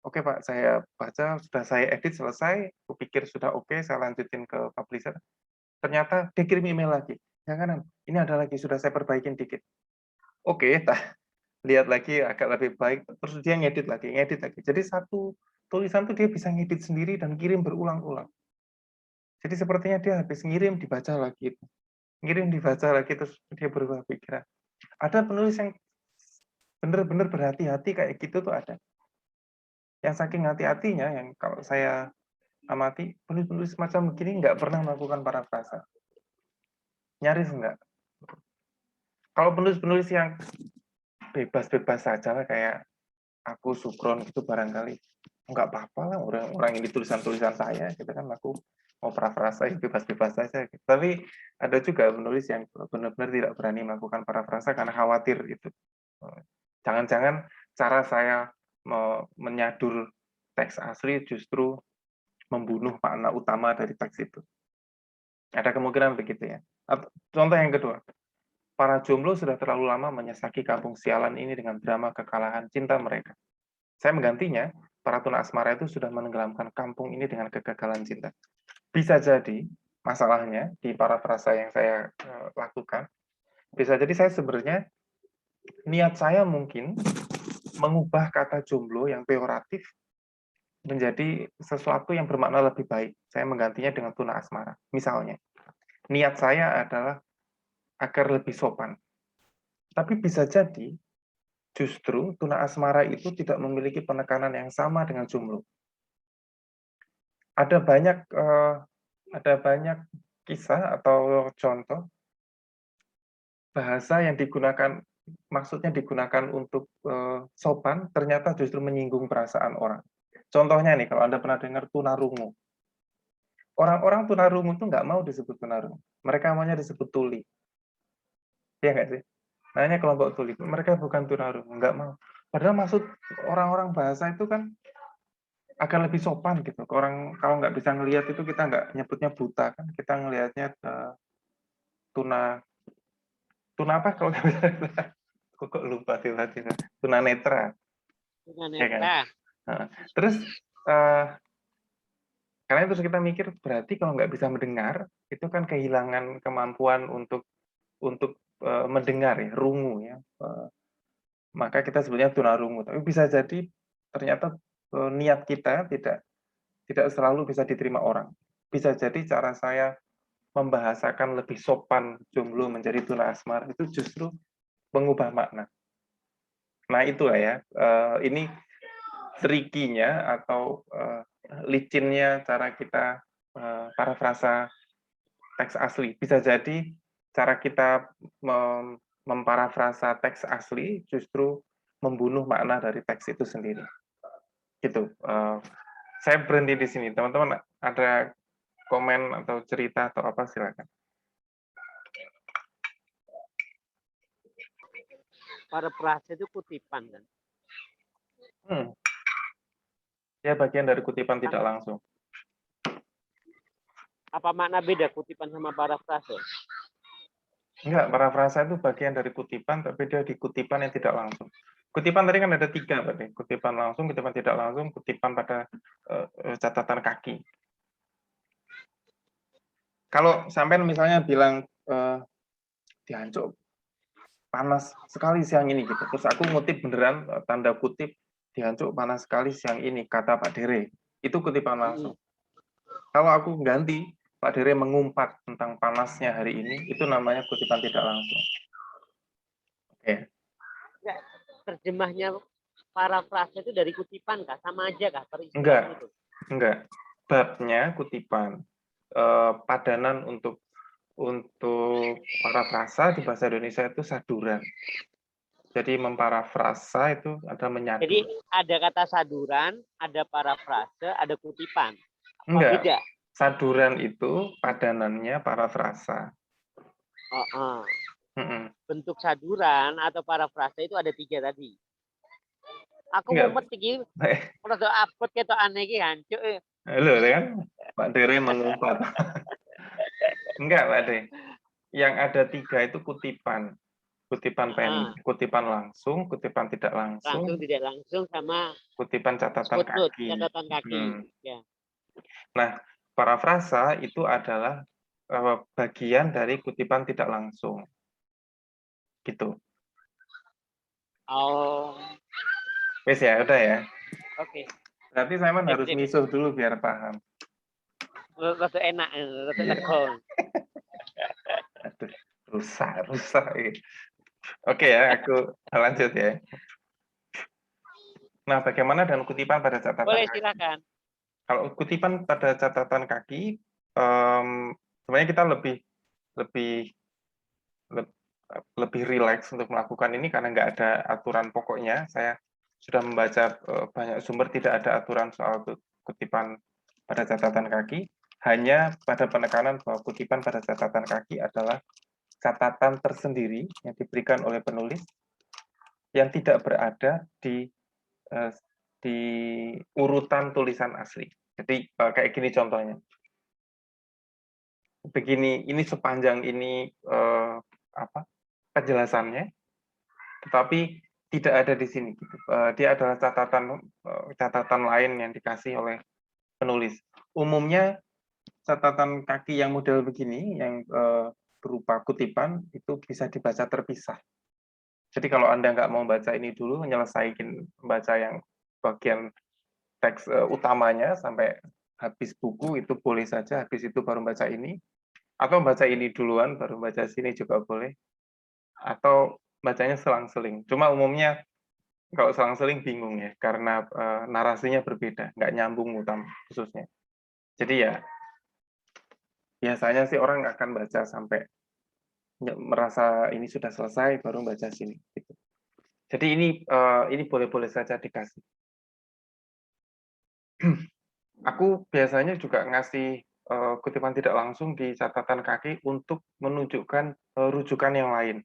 Oke Pak, saya baca, sudah saya edit selesai, aku pikir sudah oke, saya lanjutin ke publisher. Ternyata dia kirim email lagi. Jangan, ini ada lagi, sudah saya perbaikin dikit. Oke, lihat lagi agak lebih baik, terus dia ngedit lagi. Jadi satu tulisan tuh dia bisa ngedit sendiri dan kirim berulang-ulang. Jadi sepertinya dia habis ngirim, dibaca lagi. Ngirim, dibaca lagi, terus dia berubah pikiran. Ada penulis yang bener-bener berhati-hati kayak gitu tuh ada. Yang saking hati-hatinya, yang kalau saya amati, penulis-penulis semacam begini nggak pernah melakukan parafrasa. Nyaris enggak. Kalau penulis-penulis yang bebas-bebas saja lah, kayak aku Sukron gitu barangkali, nggak apa-apa lah, orang ini tulisan-tulisan saya, gitu kan, aku mau parafrasa bebas-bebas saja. Gitu. Tapi ada juga penulis yang benar-benar tidak berani melakukan parafrasa karena khawatir itu. Jangan-jangan cara saya menyadur teks asli justru membunuh makna utama dari teks itu. Ada kemungkinan begitu ya. Contoh yang kedua, para jomblo sudah terlalu lama menyesaki kampung sialan ini dengan drama kekalahan cinta mereka. Saya menggantinya, para tuna asmara itu sudah menenggelamkan kampung ini dengan kegagalan cinta. Bisa jadi, masalahnya di parafrasa yang saya lakukan, bisa jadi saya sebenarnya, niat saya mungkin mengubah kata jomblo yang peyoratif menjadi sesuatu yang bermakna lebih baik. Saya menggantinya dengan tuna asmara. Misalnya, niat saya adalah agar lebih sopan. Tapi bisa jadi, justru tuna asmara itu tidak memiliki penekanan yang sama dengan jomblo. Ada banyak kisah atau contoh bahasa yang digunakan, maksudnya digunakan untuk sopan, ternyata justru menyinggung perasaan orang. Contohnya nih, kalau Anda pernah dengar tunarungu. Orang-orang tunarungu itu nggak mau disebut tunarungu. Mereka maunya disebut tuli. Iya nggak sih? Namanya kelompok tuli. Mereka bukan tunarungu, nggak mau. Padahal maksud orang-orang bahasa itu kan agar lebih sopan gitu. Orang kalau nggak bisa ngelihat itu kita nggak nyebutnya buta kan. Kita ngelihatnya tuna apa kalau nggak bisa. Kok lupa tiba-tiba. Tunanetra. Ya kan? Nah, terus karena terus kita mikir berarti kalau nggak bisa mendengar itu kan kehilangan kemampuan untuk mendengar ya, rungu ya. Maka kita sebutnya tunarungu. Tapi bisa jadi ternyata niat kita tidak selalu bisa diterima orang. Bisa jadi cara saya membahasakan lebih sopan jomblo menjadi tuna asmara itu justru mengubah makna. Nah itulah ya, ini tricky-nya atau licinnya cara kita parafrasa teks asli. Bisa jadi cara kita memparafrasa teks asli justru membunuh makna dari teks itu sendiri. Gitu. Saya berhenti di sini. Teman-teman ada komen atau cerita atau apa silakan. Parafrase itu kutipan kan? Ya bagian dari kutipan tidak langsung. Apa makna beda kutipan sama parafrase? Enggak, parafrasa itu bagian dari kutipan, tapi dia di kutipan yang tidak langsung. Kutipan tadi kan ada 3, Pak. Kutipan langsung, kutipan tidak langsung, kutipan pada catatan kaki. Kalau sampai misalnya bilang dihancur panas sekali siang ini gitu, terus aku ngutip beneran tanda kutip dihancur panas sekali siang ini kata Pak Dere, itu kutipan langsung. Kalau aku ganti Pak Dere mengumpat tentang panasnya hari ini, itu namanya kutipan tidak langsung. Oke. Terjemahnya parafrase itu dari kutipan kah? Sama aja kah? Enggak. Babnya kutipan. Padanan untuk parafrasa di bahasa Indonesia itu saduran. Jadi memparafrasa itu ada menyadur. Jadi ada kata saduran, ada parafrase, ada kutipan. Enggak. Beda? Saduran itu padanannya parafrasa. Bentuk saduran atau parafrase itu ada 3 tadi. Aku mumet iki. Ora do abot ketok aneh iki hancur. Halo kan? Pak Dere mengumpat. Enggak, Pak Dere. Yang ada 3 itu kutipan. Kutipan kutipan langsung, kutipan tidak langsung. Langsung tidak langsung sama kutipan catatan kaki. Catatan kaki. Ya. Nah, parafrasa itu adalah bagian dari kutipan tidak langsung. Gitu. Oh. Wes ya, udah ya. Oke. Berarti saya harus misuh dulu biar paham. Rada enak, rada lega. Aduh, rusak. Oke ya, aku lanjut ya. Nah, bagaimana dengan kutipan pada catatan Boleh, kaki? silakan. Kalau kutipan pada catatan kaki, sebenarnya kita lebih rileks untuk melakukan ini karena nggak ada aturan pokoknya. Saya sudah membaca banyak sumber, tidak ada aturan soal kutipan pada catatan kaki. Hanya pada penekanan bahwa kutipan pada catatan kaki adalah catatan tersendiri yang diberikan oleh penulis yang tidak berada di urutan tulisan asli. Jadi kayak gini contohnya. Begini, ini sepanjang ini penjelasannya, tetapi tidak ada di sini. Dia adalah catatan lain yang dikasih oleh penulis. Umumnya catatan kaki yang model begini, yang berupa kutipan, itu bisa dibaca terpisah. Jadi kalau Anda nggak mau baca ini dulu, menyelesaikan baca yang bagian teks utamanya sampai habis buku, itu boleh saja, habis itu baru baca ini. Atau baca ini duluan, baru baca sini juga boleh. Atau bacanya selang-seling. Cuma umumnya kalau selang-seling bingung ya, karena narasinya berbeda, nggak nyambung utama khususnya. Jadi ya, biasanya sih orang akan baca sampai merasa ini sudah selesai, baru baca sini. Gitu. Jadi ini boleh-boleh saja dikasih. Aku biasanya juga ngasih kutipan tidak langsung di catatan kaki untuk menunjukkan rujukan yang lain.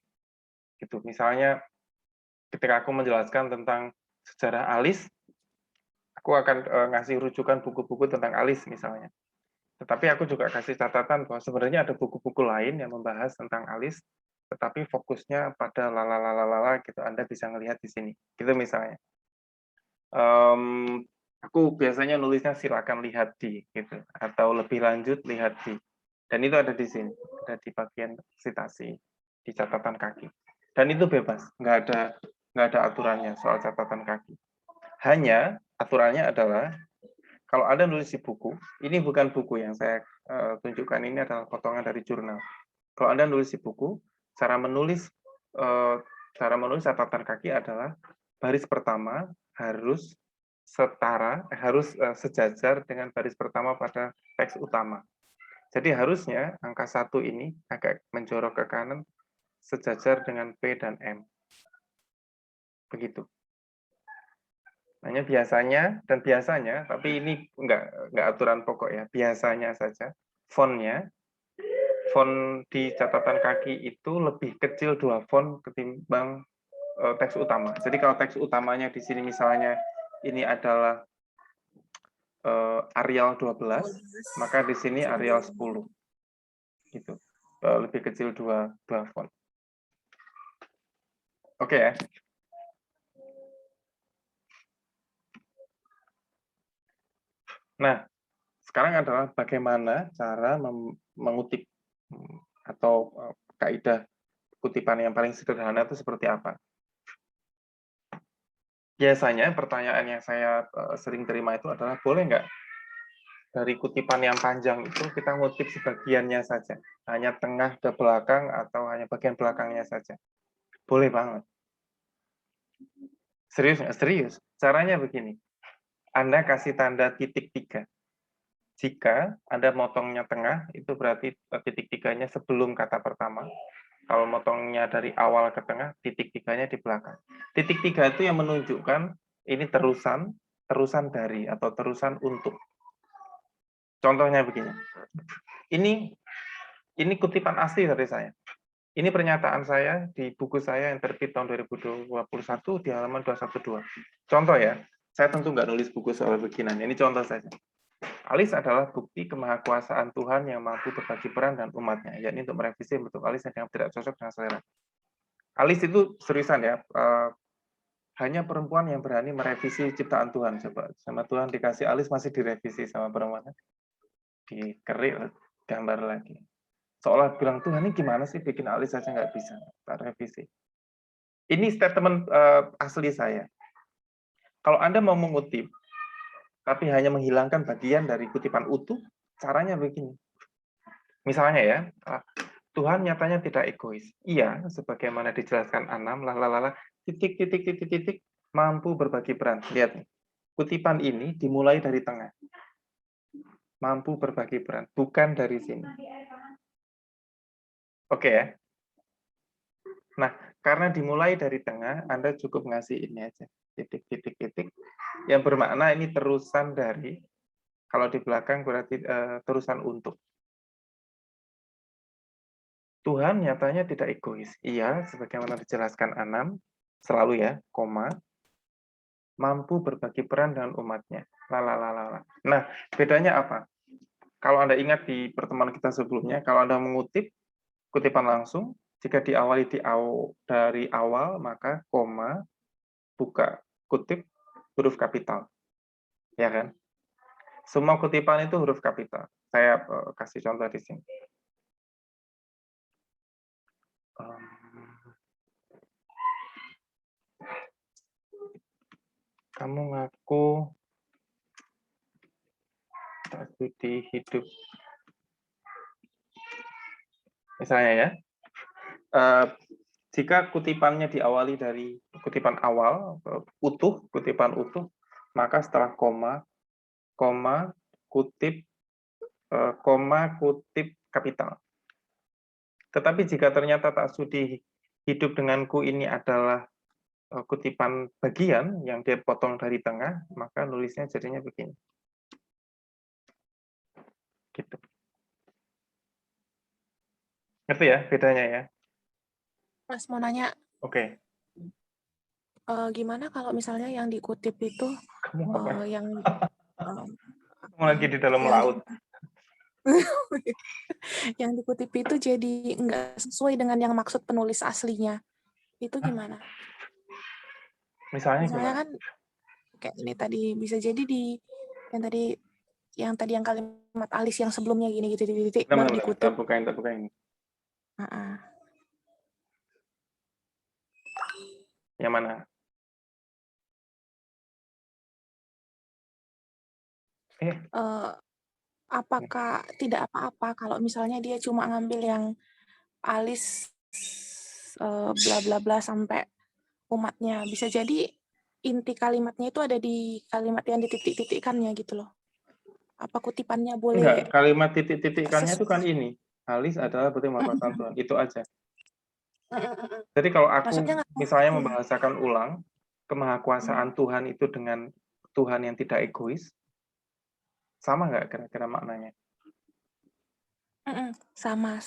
Gitu. Misalnya ketika aku menjelaskan tentang sejarah alis, aku akan ngasih rujukan buku-buku tentang alis misalnya. Tetapi aku juga kasih catatan bahwa sebenarnya ada buku-buku lain yang membahas tentang alis, tetapi fokusnya pada lalalalala gitu. Anda bisa melihat di sini. Gitu misalnya. Aku biasanya nulisnya silakan lihat di, gitu, atau lebih lanjut lihat di, dan itu ada di sini, ada di bagian citasi di catatan kaki, dan itu bebas, nggak ada aturannya soal catatan kaki. Hanya aturannya adalah kalau Anda nulis di buku, ini bukan buku yang saya tunjukkan, ini adalah potongan dari jurnal. Kalau Anda nulis di buku, cara menulis catatan kaki adalah baris pertama harus sejajar dengan baris pertama pada teks utama. Jadi harusnya angka 1 ini agak menjorok ke kanan sejajar dengan P dan M. Begitu. Hanya biasanya, tapi ini enggak aturan pokok ya, biasanya saja, font di catatan kaki itu lebih kecil 2 font ketimbang teks utama. Jadi kalau teks utamanya di sini misalnya ini adalah Arial 12, maka di sini Arial 10. Gitu. Lebih kecil 2 font. Oke ya. Nah, sekarang adalah bagaimana cara mengutip atau kaidah kutipan yang paling sederhana itu seperti apa. Biasanya pertanyaan yang saya sering terima itu adalah, boleh nggak dari kutipan yang panjang itu kita ngutip sebagiannya saja, hanya tengah dan belakang atau hanya bagian belakangnya saja. Boleh banget. Serius nggak? Serius. Caranya begini. Anda kasih tanda titik 3. Jika Anda motongnya tengah, itu berarti titik 3-nya sebelum kata pertama. Kalau motongnya dari awal ke tengah, titik 3-nya di belakang. Titik 3 itu yang menunjukkan ini terusan dari atau terusan untuk. Contohnya begini. Ini kutipan asli dari saya. Ini pernyataan saya di buku saya yang terbit tahun 2021 di halaman 212. Contoh ya, saya tentu nggak nulis buku soal bikinan. Ini contoh saja. Alis adalah bukti kemahakuasaan Tuhan yang mampu berbagi peran dan umatnya, yakni untuk merevisi bentuk alis yang tidak cocok dengan selera. Alis itu seriusan ya, hanya perempuan yang berani merevisi ciptaan Tuhan. Coba sama Tuhan dikasih alis masih direvisi sama perempuan, dikerik, gambar lagi. Seolah bilang Tuhan ini gimana sih bikin alis saja nggak bisa, tak revisi. Ini statement asli saya. Kalau Anda mau mengutip, tapi hanya menghilangkan bagian dari kutipan utuh, caranya begini. Misalnya ya, Tuhan nyatanya tidak egois. Iya, sebagaimana dijelaskan Anam, titik. mampu berbagi peran. Lihat nih, kutipan ini dimulai dari tengah. Mampu berbagi peran, bukan dari sini. Oke ya. Nah, karena dimulai dari tengah, Anda cukup ngasih ini aja. Titik, titik, titik. Yang bermakna ini terusan dari, kalau di belakang berarti terusan untuk. Tuhan nyatanya tidak egois. Iya, sebagaimana dijelaskan Anam, selalu ya, koma, mampu berbagi peran dengan umatnya. Lalalala. Nah, bedanya apa? Kalau Anda ingat di pertemuan kita sebelumnya, kalau Anda mengutip kutipan langsung, jika diawali dari awal, maka koma, buka kutip, huruf kapital. Ya kan? Semua kutipan itu huruf kapital. Saya kasih contoh di sini. Kamu ngaku studi hidup. Misalnya ya, jika kutipannya diawali dari kutipan awal, kutipan utuh, maka setelah koma, kutip, kutip kapital. Tetapi jika ternyata tak sudi hidup denganku ini adalah kutipan bagian yang dia potong dari tengah, maka nulisnya jadinya begini. Gitu. Ngerti ya bedanya ya? Mas mau nanya, Oke. gimana kalau misalnya yang dikutip itu Kamu apa? yang Kamu lagi di dalam yang laut. yang dikutip itu jadi nggak sesuai dengan yang maksud penulis aslinya. Itu gimana? Misalnya Misalnya gimana? kan kayak ini tadi bisa jadi di yang tadi yang kalimat alis yang sebelumnya gini gitu titik baru dikutip. Tak bukain. Yang mana? Apakah tidak apa-apa kalau misalnya dia cuma ngambil yang alis bla bla bla sampai umatnya, bisa jadi inti kalimatnya itu ada di kalimat yang dititik-titikkannya gitu loh. Apa kutipannya boleh? Enggak, kalimat titik-titikkannya itu kan ini. Alis adalah berarti melakukan Tuhan. Itu aja. Jadi kalau aku misalnya membahasakan ulang, kemahakuasaan Tuhan itu dengan Tuhan yang tidak egois, sama nggak kira-kira maknanya? Sama.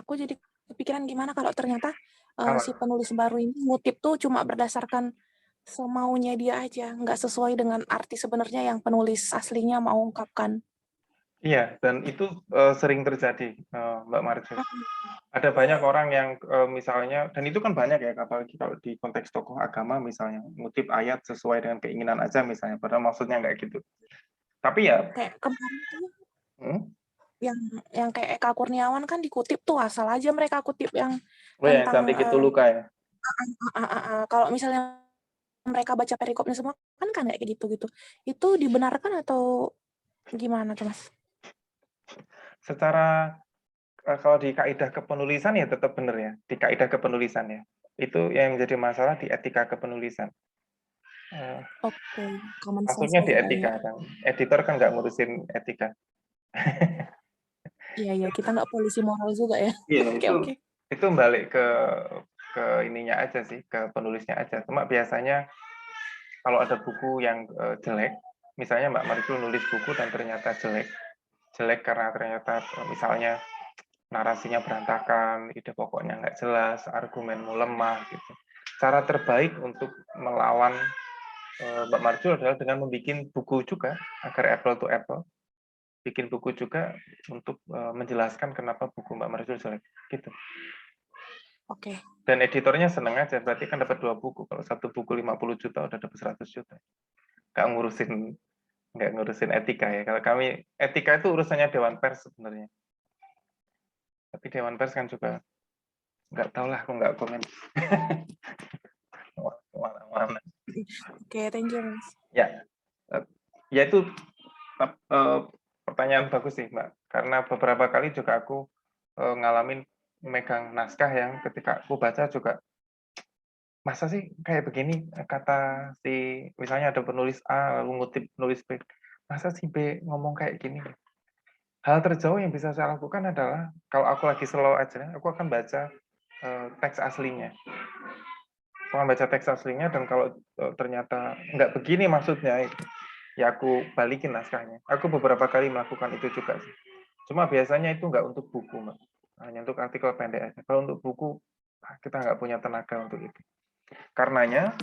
Aku jadi kepikiran gimana kalau ternyata Salah. si penulis baru ini ngutip tuh cuma berdasarkan semaunya dia aja, nggak sesuai dengan arti sebenarnya yang penulis aslinya mau ungkapkan. Iya, dan itu sering terjadi, Mbak Marjo. Ada banyak orang yang misalnya, dan itu kan banyak ya, apalagi kalau di konteks tokoh agama misalnya, ngutip ayat sesuai dengan keinginan aja misalnya, padahal maksudnya nggak gitu. Tapi ya, kayak kemarin tuh yang kayak Eka Kurniawan kan dikutip tuh asal aja mereka kutip yang yang tentang cantik itu luka ya. Kalau misalnya mereka baca perikopnya semua kan kayak gitu. Itu dibenarkan atau gimana tuh Mas? Secara kalau di kaidah kepenulisan ya tetap benar ya, di kaidah kepenulisan ya. Itu yang menjadi masalah di etika kepenulisan. Oke, Maksudnya di etika kan. Editor kan nggak ngurusin etika. Iya, kita nggak polisi moral juga ya. Iya, Oke. Itu balik ke ininya aja sih, ke penulisnya aja. Cuma biasanya kalau ada buku yang jelek, misalnya Mbak Marjo nulis buku dan ternyata jelek karena ternyata misalnya narasinya berantakan, ide pokoknya nggak jelas, argumenmu lemah gitu. Cara terbaik untuk melawan Mbak Marjo adalah dengan membuat buku juga agar apple to apple, bikin buku juga untuk menjelaskan kenapa buku Mbak Marjo jelek gitu. Oke. Dan editornya seneng aja, berarti kan dapat 2 buku. Kalau satu buku 50 juta udah dapat 100 juta. Nggak ngurusin etika ya. Kalau kami etika itu urusannya Dewan Pers sebenarnya. Tapi Dewan Pers kan juga nggak tahu lah, aku nggak komen. Mana-mana. Oke, thank you Mas. Ya itu pertanyaan bagus sih Mbak. Karena beberapa kali juga aku ngalamin megang naskah yang ketika aku baca juga masa sih kayak begini kata si misalnya ada penulis A lalu ngutip penulis B, masa si B ngomong kayak gini. Hal terjauh yang bisa saya lakukan adalah kalau aku lagi slow aja, aku akan baca teks aslinya. Aku akan baca teks aslinya dan kalau ternyata nggak begini maksudnya, ya aku balikin naskahnya. Aku beberapa kali melakukan itu juga sih. Cuma biasanya itu nggak untuk buku, Mbak. Hanya untuk artikel pendek aja. Kalau untuk buku, kita nggak punya tenaga untuk itu. Karenanya,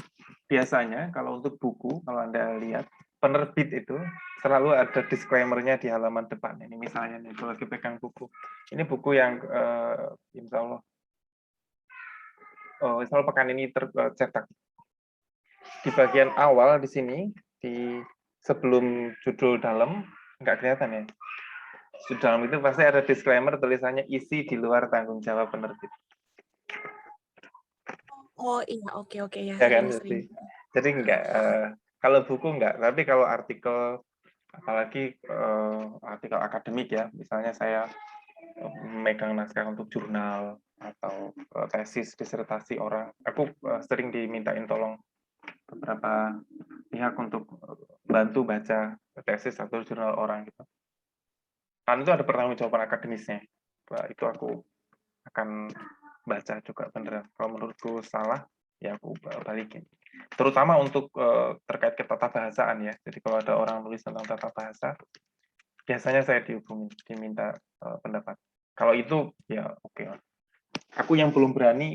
biasanya kalau untuk buku, kalau Anda lihat, penerbit itu selalu ada disclaimer-nya di halaman depan. Ini misalnya, nih, kalau lagi pegang buku. Ini buku yang, insya Allah, pekan ini tercetak. Di bagian awal di sini, di sebelum judul dalam, nggak kelihatan ya. Judul dalam itu pasti ada disclaimer tulisannya isi di luar tanggung jawab penerbit. Oh iya, oke ya. Ya kan, Sering. jadi enggak. Kalau buku enggak, tapi kalau artikel, apalagi artikel akademik ya, misalnya saya memegang naskah untuk jurnal atau tesis disertasi orang, aku sering dimintain tolong beberapa pihak untuk bantu baca tesis atau jurnal orang gitu. Kan itu ada pertanggungjawaban akademisnya. Itu aku akan baca juga beneran. Kalau menurutku salah, ya aku balikin. Terutama untuk terkait ketatabahasaan ya. Jadi kalau ada orang nulis tentang tata bahasa, biasanya saya dihubungi, diminta pendapat. Kalau itu ya oke. Aku yang belum berani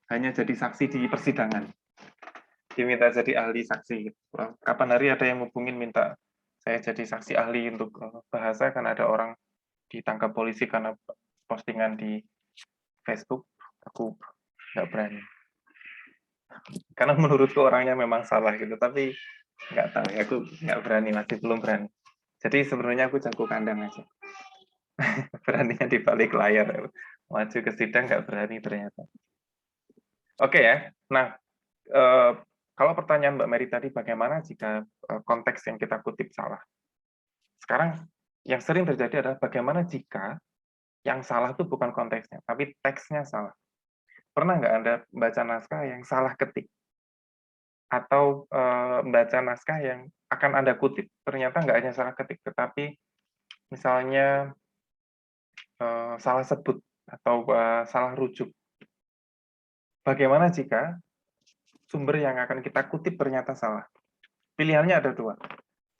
hanya jadi saksi di persidangan. Diminta jadi ahli saksi. Kapan hari ada yang hubungin minta saya jadi saksi ahli untuk bahasa, kan ada orang ditangkap polisi karena postingan di Facebook, aku nggak berani. Karena menurutku orangnya memang salah gitu, tapi nggak tahu ya, aku nggak berani, masih belum berani. Jadi sebenarnya aku jago kandang aja. Beraninya di balik layar, maju ke sidang nggak berani ternyata. Oke ya, nah kalau pertanyaan Mbak Mary tadi, bagaimana jika konteks yang kita kutip salah? Sekarang yang sering terjadi adalah bagaimana jika yang salah itu bukan konteksnya, tapi teksnya salah. Pernah nggak Anda baca naskah yang salah ketik? Atau baca naskah yang akan Anda kutip, ternyata nggak hanya salah ketik, tetapi misalnya salah sebut atau salah rujuk. Bagaimana jika sumber yang akan kita kutip ternyata salah? Pilihannya ada dua.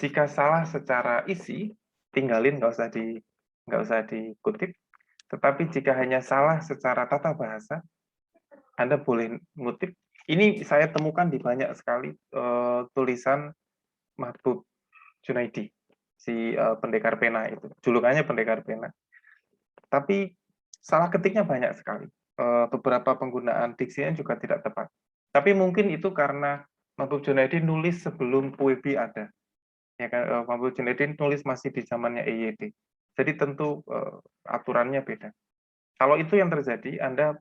Jika salah secara isi, tinggalin, nggak usah dikutip. Tetapi jika hanya salah secara tata bahasa, Anda boleh ngutip. Ini saya temukan di banyak sekali tulisan Mahbub Junaidi, si pendekar pena itu. Julukannya pendekar pena. Tapi salah ketiknya banyak sekali. Beberapa penggunaan diksinya juga tidak tepat. Tapi mungkin itu karena Mahbub Junaidi nulis sebelum Puebi ada. Ya kan, Mahbub Junaidi nulis masih di zamannya EYD. Jadi tentu aturannya beda. Kalau itu yang terjadi, Anda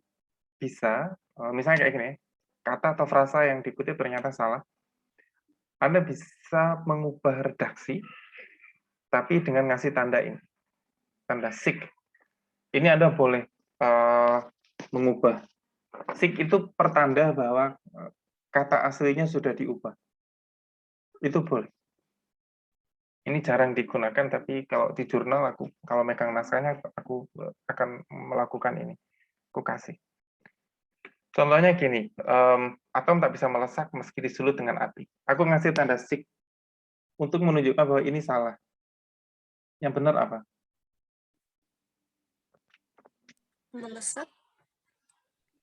bisa, misalnya kayak gini, kata atau frasa yang dikutip ternyata salah, Anda bisa mengubah redaksi, tapi dengan ngasih tanda ini, tanda sig. Ini Anda boleh mengubah. Sig itu pertanda bahwa kata aslinya sudah diubah. Itu boleh. Ini jarang digunakan, tapi kalau di jurnal, kalau megang naskahnya, aku akan melakukan ini. Aku kasih. Contohnya gini, atom tak bisa melesak meski disulut dengan api. Aku ngasih tanda sig untuk menunjukkan bahwa ini salah. Yang benar apa? Melesat.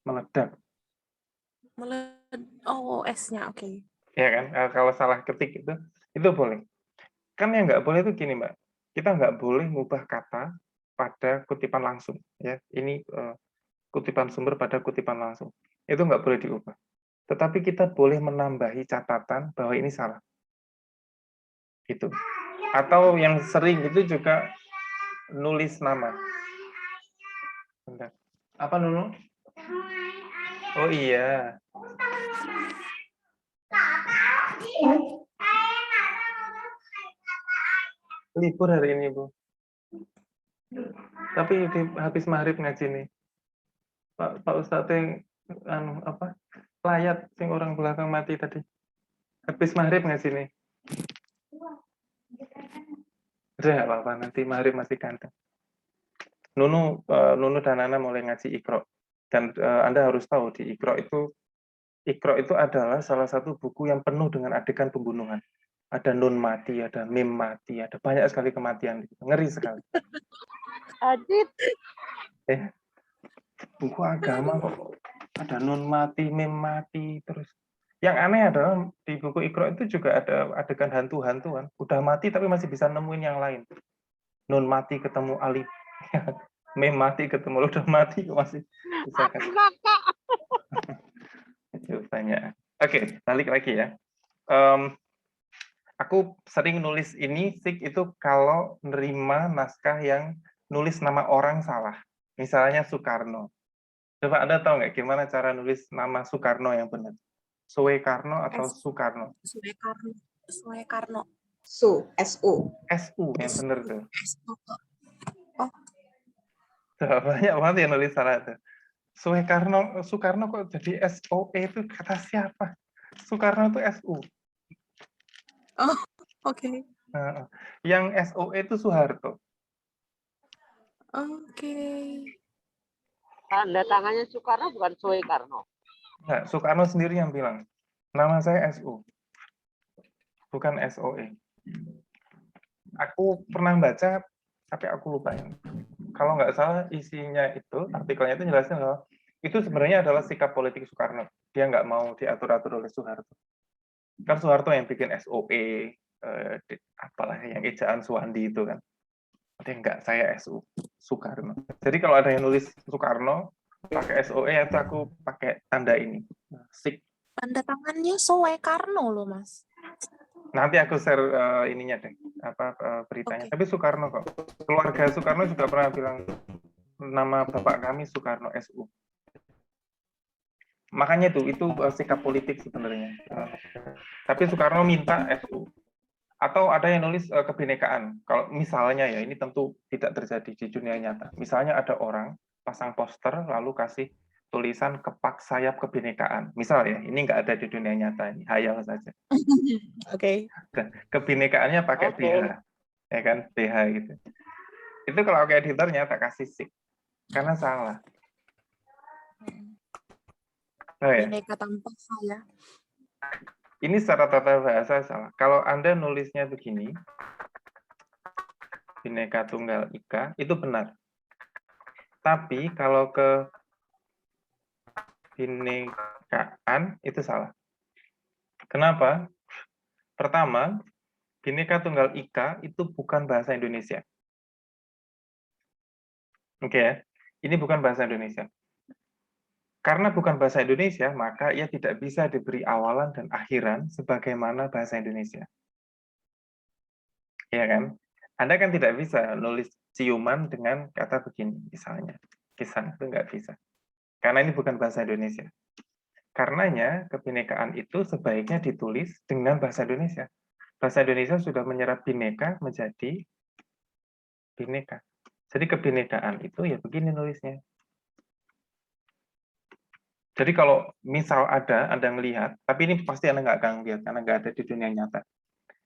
Meledak. Oh, S-nya, oke. Ya kan, kalau salah ketik itu boleh. Kan yang nggak boleh itu gini, Mbak. Kita nggak boleh ngubah kata pada kutipan langsung. Ya, ini kutipan sumber pada kutipan langsung. Itu nggak boleh diubah. Tetapi kita boleh menambahi catatan bahwa ini salah. Gitu. Atau yang sering itu juga nulis nama. Bentar. Apa Nunu? Oh iya. Libur hari ini, Bu. Tapi habis maghrib ngaji nih. Pak Ustadz yang layat sing orang belakang mati tadi. Habis maghrib nggak sini? Udah nggak apa-apa, nanti maghrib masih ganteng. Nunu dan Nana mulai ngaji Iqra. Dan Anda harus tahu di Iqra itu adalah salah satu buku yang penuh dengan adegan pembunuhan. Ada nun mati, ada mim mati, ada banyak sekali kematian. Ngeri sekali. Adit. Buku agama kok ada nun mati, mim mati, terus. Yang aneh adalah di buku Iqra itu juga ada adegan hantu-hantuan. Udah mati tapi masih bisa nemuin yang lain. Nun mati ketemu alif. Mem mati ketemu udah mati kok masih bisa kan. Itu banyak. Oke, balik lagi ya. Aku sering nulis ini sik itu kalau nerima naskah yang nulis nama orang salah. Misalnya Soekarno. Coba Anda tahu nggak gimana cara nulis nama Soekarno yang benar? Soekarno atau Soekarno? Soekarno. SU. SU yang benar tuh. Oh. Banyak banget yang nulis salah tuh. Soekarno kok jadi SOE itu kata siapa? Soekarno itu SU. Oh, oke. Yang SOE itu Soeharto. Oke. Tanda tangannya Soekarno bukan Soekarno. Nah, Soekarno sendiri yang bilang, nama saya SU, bukan SOE. Aku pernah baca, tapi aku lupa ya. Kalau nggak salah isinya itu, artikelnya itu jelasin bahwa itu sebenarnya adalah sikap politik Soekarno. Dia nggak mau diatur-atur oleh Soeharto. Kan Soeharto yang bikin SOE, apalah yang ejaan Suwandi itu kan. Dia nggak, saya SU, Soekarno. Jadi kalau ada yang nulis Soekarno, pakai SOE, itu aku pakai tanda ini. Sik. Tanda tangannya Soekarno loh, Mas. Nanti aku share ininya deh, beritanya. Okay. Tapi Soekarno kok. Keluarga Soekarno juga pernah bilang nama bapak kami Soekarno SU. Makanya itu sikap politik sebenarnya. Tapi Soekarno minta SU. Atau ada yang nulis kebinekaan. Kalau misalnya ya, ini tentu tidak terjadi di dunia nyata. Misalnya ada orang pasang poster lalu kasih tulisan kepak sayap kebinekaan. Misal ya, ini nggak ada di dunia nyata, ini hayal saja. Oke. Kebinekaannya pakai BH, ya kan, BH gitu. Itu kalau kayak editornya tak kasih sik, karena salah. Oh, ya. Bineka tanpa saya. Ini secara tata bahasa salah. Kalau Anda nulisnya begini, Bhinneka Tunggal Ika, itu benar. Tapi kalau ke Bhinekaan, itu salah. Kenapa? Pertama, Bhinneka Tunggal Ika itu bukan bahasa Indonesia. Oke ya, ini bukan bahasa Indonesia. Karena bukan bahasa Indonesia, maka ia tidak bisa diberi awalan dan akhiran sebagaimana bahasa Indonesia. Ya kan? Anda kan tidak bisa nulis ciuman dengan kata begini, misalnya. Kisah itu nggak bisa. Karena ini bukan bahasa Indonesia. Karenanya, kebinekaan itu sebaiknya ditulis dengan bahasa Indonesia. Bahasa Indonesia sudah menyerap bineka menjadi bineka. Jadi kebinekaan itu ya begini nulisnya. Jadi kalau misal Anda ngelihat, tapi ini pasti Anda nggak akan lihat karena nggak ada di dunia nyata.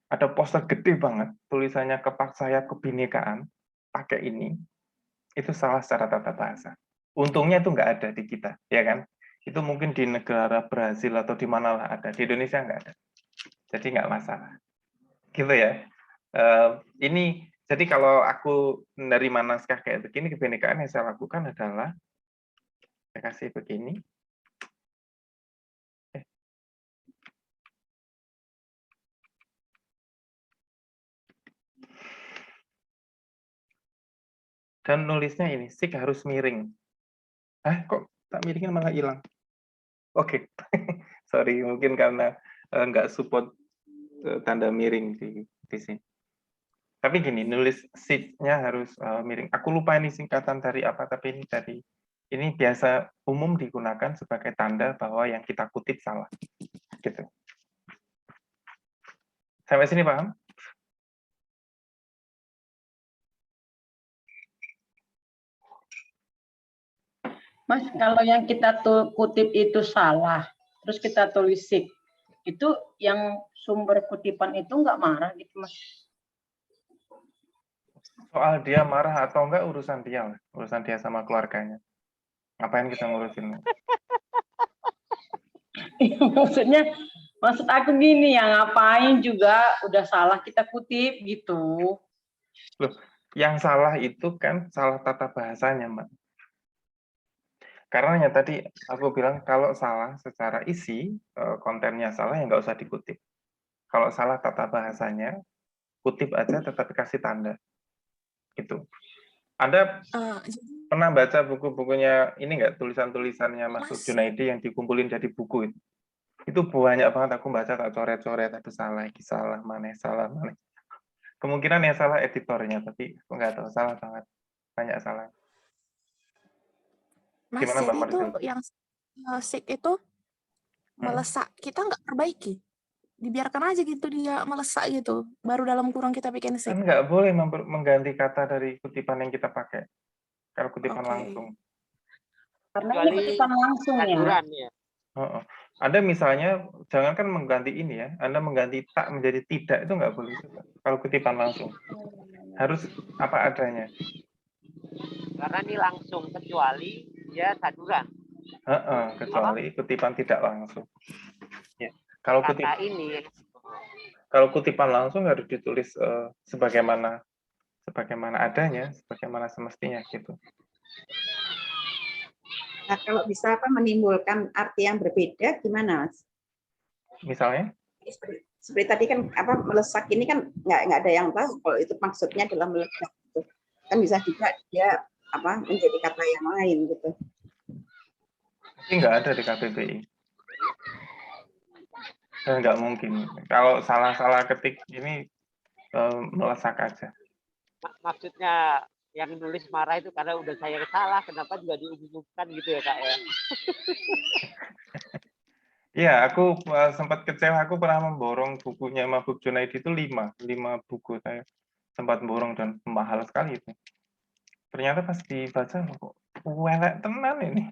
Ada poster gede banget, tulisannya kepak sayap kebinekaan, pakai ini, itu salah secara tata bahasa. Untungnya itu nggak ada di kita, ya kan? Itu mungkin di negara Brazil atau di mana lah ada, di Indonesia nggak ada. Jadi nggak masalah. Gitu ya. Ini, jadi kalau aku menerima naskah kayak begini, kebinekaan yang saya lakukan adalah, saya kasih begini, dan nulisnya ini, sik harus miring. Kok tak miringin malah hilang? Oke, sorry, mungkin karena nggak support tanda miring di sini. Tapi gini, nulis sik-nya harus miring. Aku lupa ini singkatan dari apa, tapi ini biasa umum digunakan sebagai tanda bahwa yang kita kutip salah. Gitu. Sampai sini paham? Mas, kalau yang kita kutip itu salah, terus kita tulis sick. Itu yang sumber kutipan itu nggak marah gitu, Mas? Soal dia marah atau enggak urusan dia lah. Urusan dia sama keluarganya. Ngapain kita ngurusin? Maksudnya, maksud aku gini ya, ngapain juga udah salah kita kutip gitu. Loh, yang salah itu kan salah tata bahasanya, Mbak. Karena yang tadi aku bilang kalau salah secara isi, kontennya salah ya nggak usah dikutip. Kalau salah tata bahasanya, kutip aja tetapi kasih tanda. Gitu. Anda pernah baca buku-bukunya ini nggak, tulisan-tulisannya Mas Junaidi yang dikumpulin jadi buku itu? Itu banyak banget aku baca, tak coret-coret, ada salah, mana. Kemungkinan yang salah editornya, tapi aku nggak tahu, salah banget. Banyak salah. Mas, Gimana, Mbak jadi itu Marcel? yang sick itu melesak, kita nggak perbaiki. Dibiarkan aja gitu dia melesak gitu. Baru dalam kurung kita bikin sick. Kan nggak boleh mengganti kata dari kutipan yang kita pakai. Kalau kutipan langsung. Karena ini kutipan langsung ya. Anda misalnya, jangankan mengganti ini ya, Anda mengganti tak menjadi tidak, itu nggak boleh juga. Kalau kutipan langsung. Harus apa adanya. Karena ini langsung, kecuali dia saduran. Kecuali kutipan tidak langsung. Ya. Kalau kutipan langsung harus ditulis sebagaimana adanya, sebagaimana semestinya gitu. Nah, kalau bisa menimbulkan arti yang berbeda gimana, Mas? Misalnya? Seperti tadi kan melesak ini kan nggak ada yang tahu kalau itu maksudnya adalah meledak gitu. Kan bisa juga dia menjadi kata yang lain gitu. Ini nggak ada di KBBI. Dan nggak mungkin. Kalau salah-salah ketik ini melesak aja. Maksudnya yang nulis marah itu karena udah saya salah, kenapa juga diumumkan gitu ya, Kak ya? Iya, aku sempat kecewa. Aku pernah memborong bukunya Mahbub Junaidi itu 5 buku saya sempat borong dan mahal sekali itu. Ternyata pas dibaca kok welek tenan ini.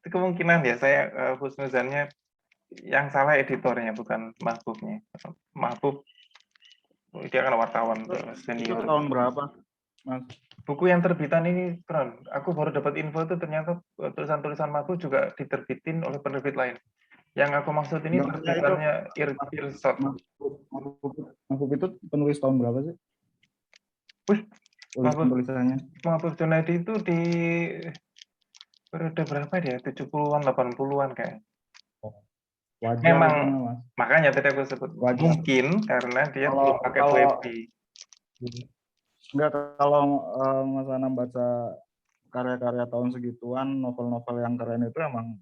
Kemungkinan ya saya husnuzannya yang salah editornya bukan Mahbubnya. Mahbub dia kan wartawan senior. Itu tahun berapa, Mas? Buku yang terbitan ini keren. Aku baru dapat info itu ternyata tulisan-tulisan Mahbub juga diterbitin oleh penerbit lain. Yang aku maksud ini terbitannya Irsot. Mahbub itu penulis tahun berapa sih? Wih, tulisannya. Mahbub Junaidi itu di periode berapa dia? 70-an, 80-an kayak. Wajar memang itu, Mas. Makanya tadi aku sebut wajar. Mungkin karena dia belum pakai WP. Enggak, kalau Mas Anam baca karya-karya tahun segituan, novel-novel yang keren itu emang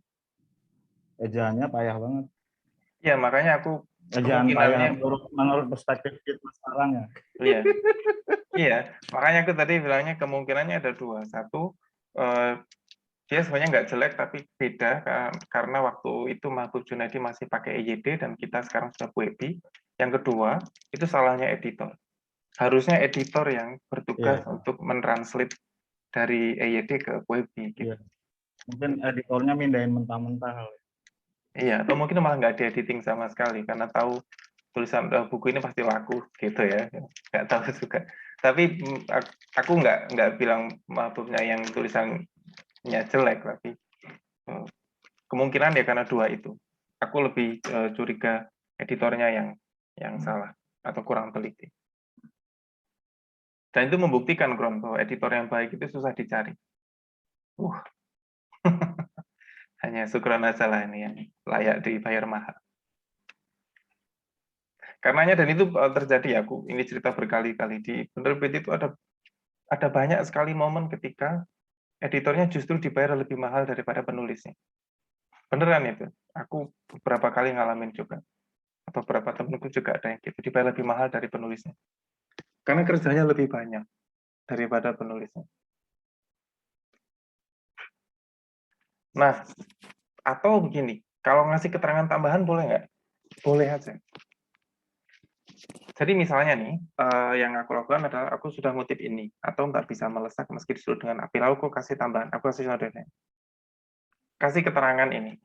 ejaannya payah banget. Iya, makanya aku ejaan payah menurut perspektif kita sekarang ya. Iya. Iya, makanya aku tadi bilangnya kemungkinannya ada 2. Satu, dia sebenarnya nggak jelek tapi beda karena waktu itu Mahbub Junaidi masih pakai EYD dan kita sekarang sudah WP. Yang kedua, itu salahnya editor. Harusnya editor yang bertugas untuk mentranslate dari EYD ke WP. Gitu. Mungkin editornya mindahin mentah-mentah. Iya, atau mungkin malah nggak di-editing sama sekali karena tahu tulisan buku ini pasti laku gitu ya. Nggak tahu juga. Tapi aku nggak bilang Mahbubnya yang tulisannya jelek, tapi kemungkinan ya karena 2 itu. Aku lebih curiga editornya yang salah atau kurang teliti. Dan itu membuktikan bahwa editor yang baik itu susah dicari. Hanya Sukron aja lah ini yang layak dibayar mahal. Karenanya dan itu terjadi aku ini cerita berkali-kali di penerbit itu ada banyak sekali momen ketika editornya justru dibayar lebih mahal daripada penulisnya. Beneran itu. Aku beberapa kali ngalamin juga. Atau beberapa temanku juga ada yang gitu dibayar lebih mahal dari penulisnya. Karena kerjanya lebih banyak daripada penulisnya. Nah, atau begini, kalau ngasih keterangan tambahan boleh nggak? Boleh aja. Jadi misalnya nih, yang aku lakukan adalah aku sudah ngutip ini, atau nggak bisa melesak meski disuruh dengan api, lalu aku kasih tambahan, aku kasih contohnya. Kasih keterangan ini,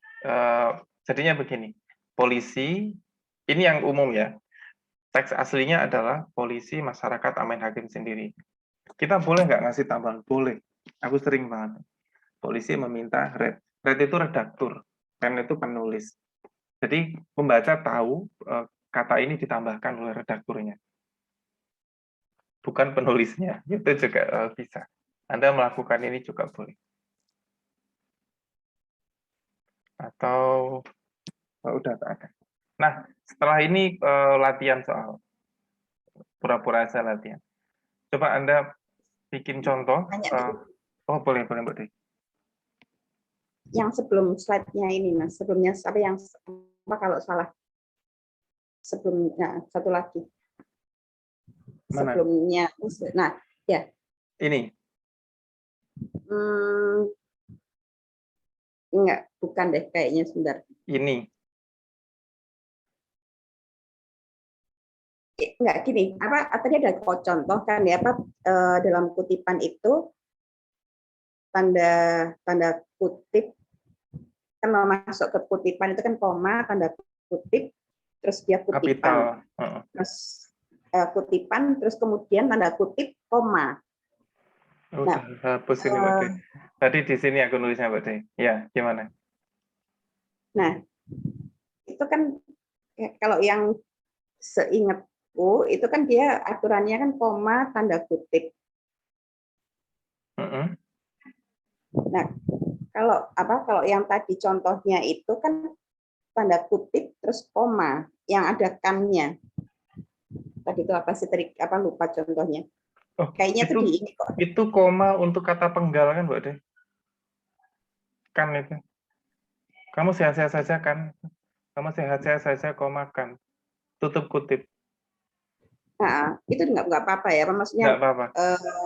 jadinya begini, polisi, ini yang umum ya, teks aslinya adalah polisi, masyarakat, amin hakim sendiri. Kita boleh nggak ngasih tambahan? Boleh. Aku sering banget. Polisi meminta red. Red itu redaktur, pen itu penulis. Jadi pembaca tahu kata ini ditambahkan oleh redakturnya, bukan penulisnya. Itu juga bisa. Anda melakukan ini juga boleh. Atau udah tak ada. Nah, setelah ini latihan soal pura-pura saya latihan. Coba Anda bikin contoh. Oh, boleh, Mbak Dwi. Yang sebelum slide-nya ini, Mas. Sebelumnya apa yang apa kalau salah? Sebelumnya satu lagi. Mana? Sebelumnya. Nah, ya. Ini. Enggak, bukan deh kayaknya, sebentar. Ini. Enggak gini, apa tadi ada contoh kan ya, apa dalam kutipan itu tanda kutip kan masuk ke kutipan itu kan koma, tanda kutip, terus dia kutipan. Terus kutipan, terus kemudian tanda kutip koma. Udah hapus ini, Mbak Dwi. Tadi di sini aku nulisnya, Mbak Dwi. Ya, gimana? Nah, itu kan kalau yang seingatku itu kan dia aturannya kan koma tanda kutip. Nah, kalau yang tadi contohnya itu kan tanda kutip terus koma yang ada kan-nya. Tadi itu apa sih tadi lupa contohnya. Oh, kayaknya itu di ini kok. Itu koma untuk kata penggal kan, Mbak Dwi? Kan itu. Kamu sehat-sehat saja kan? Kamu sehat-sehat saja, koma kan. Tutup kutip. Nah, itu nggak apa-apa ya, maksudnya. Nggak apa-apa.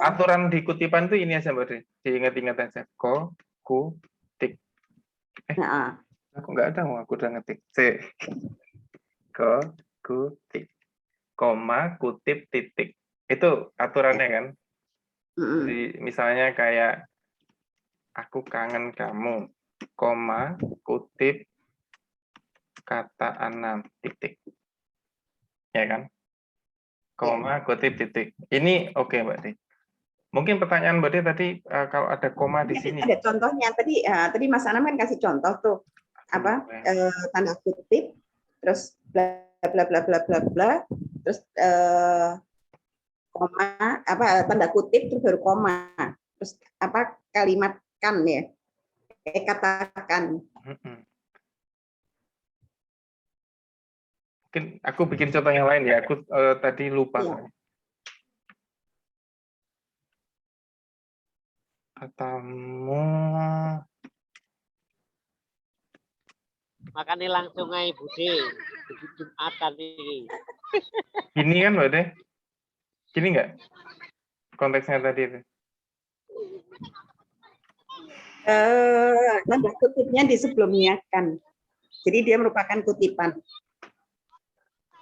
Aturan di kutipan itu ini aja, Mbak Dwi. Diingat-ingat aja. Ko, ku, tik. Aku nggak ada, aku udah ngetik. C. Ko, ku, tik. Koma, kutip, titik. Itu aturannya kan? Jadi, misalnya kayak aku kangen kamu, koma, kutip, kata 6, titik. Ya kan? Koma, kutip, titik. Ini oke, Mbak Dwi. Mungkin pertanyaan Mbak Dwi tadi kalau ada koma di sini. Ada contohnya tadi Mas Anam kan kasih contoh tuh apa tanda kutip, terus bla bla bla bla bla bla, terus koma apa tanda kutip terus baru koma, terus apa kalimat kan ya, katakan. Mungkin aku bikin contoh yang lain ya. Aku tadi lupa. Ya. Katamu. Makanya langsung aja Bude. Jumatan ini. Gini kan Mbak Deh? Gini nggak? Konteksnya tadi itu. Tanda kutipnya di sebelumnya kan. Jadi dia merupakan kutipan.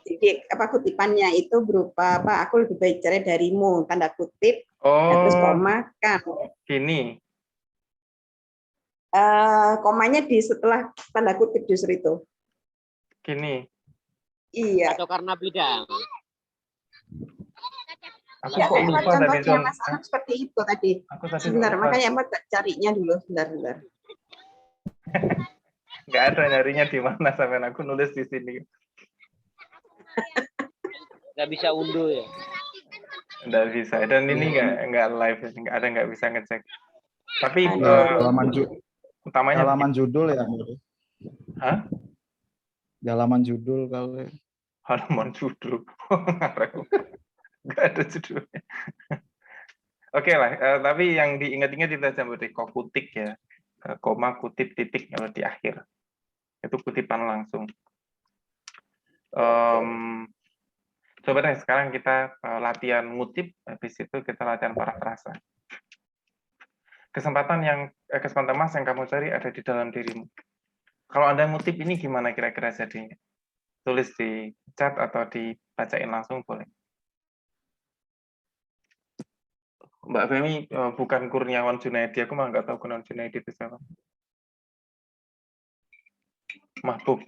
Jadi apa kutipannya itu berupa apa? Aku lebih baik cerai darimu, tanda kutip. Terus koma kan. Gini. Komanya di setelah tanda kutip justru itu. Gini. Iya. Atau karena bidang. Aku kok lupa tadi contohnya Mas Anam seperti itu tadi. Sebentar, makanya Mas carinya dulu sebentar. Nggak ada nyarinya di mana sampai aku nulis di sini. Nggak bisa unduh ya? Nggak bisa. Dan ini nggak live, nggak bisa ngecek. Tapi halaman judul ya. Hah? Halaman judul kali. Halaman judul. Nggak ada judulnya. Oke lah, tapi yang diingat-ingat itu aja berarti kutik ya. Koma, kutip, titik kalau di akhir. Itu kutipan langsung. Coba deh sekarang kita latihan ngutip, habis itu kita latihan parafrasa. Kesempatan Mas yang kamu cari ada di dalam dirimu. Kalau Anda ngutip ini gimana kira-kira jadinya? Tulis di chat atau dibacain langsung boleh. Mbak Femi bukan Kurniawan Junaidi, aku malah nggak tahu Kurniawan Junaidi itu siapa. Mahbub.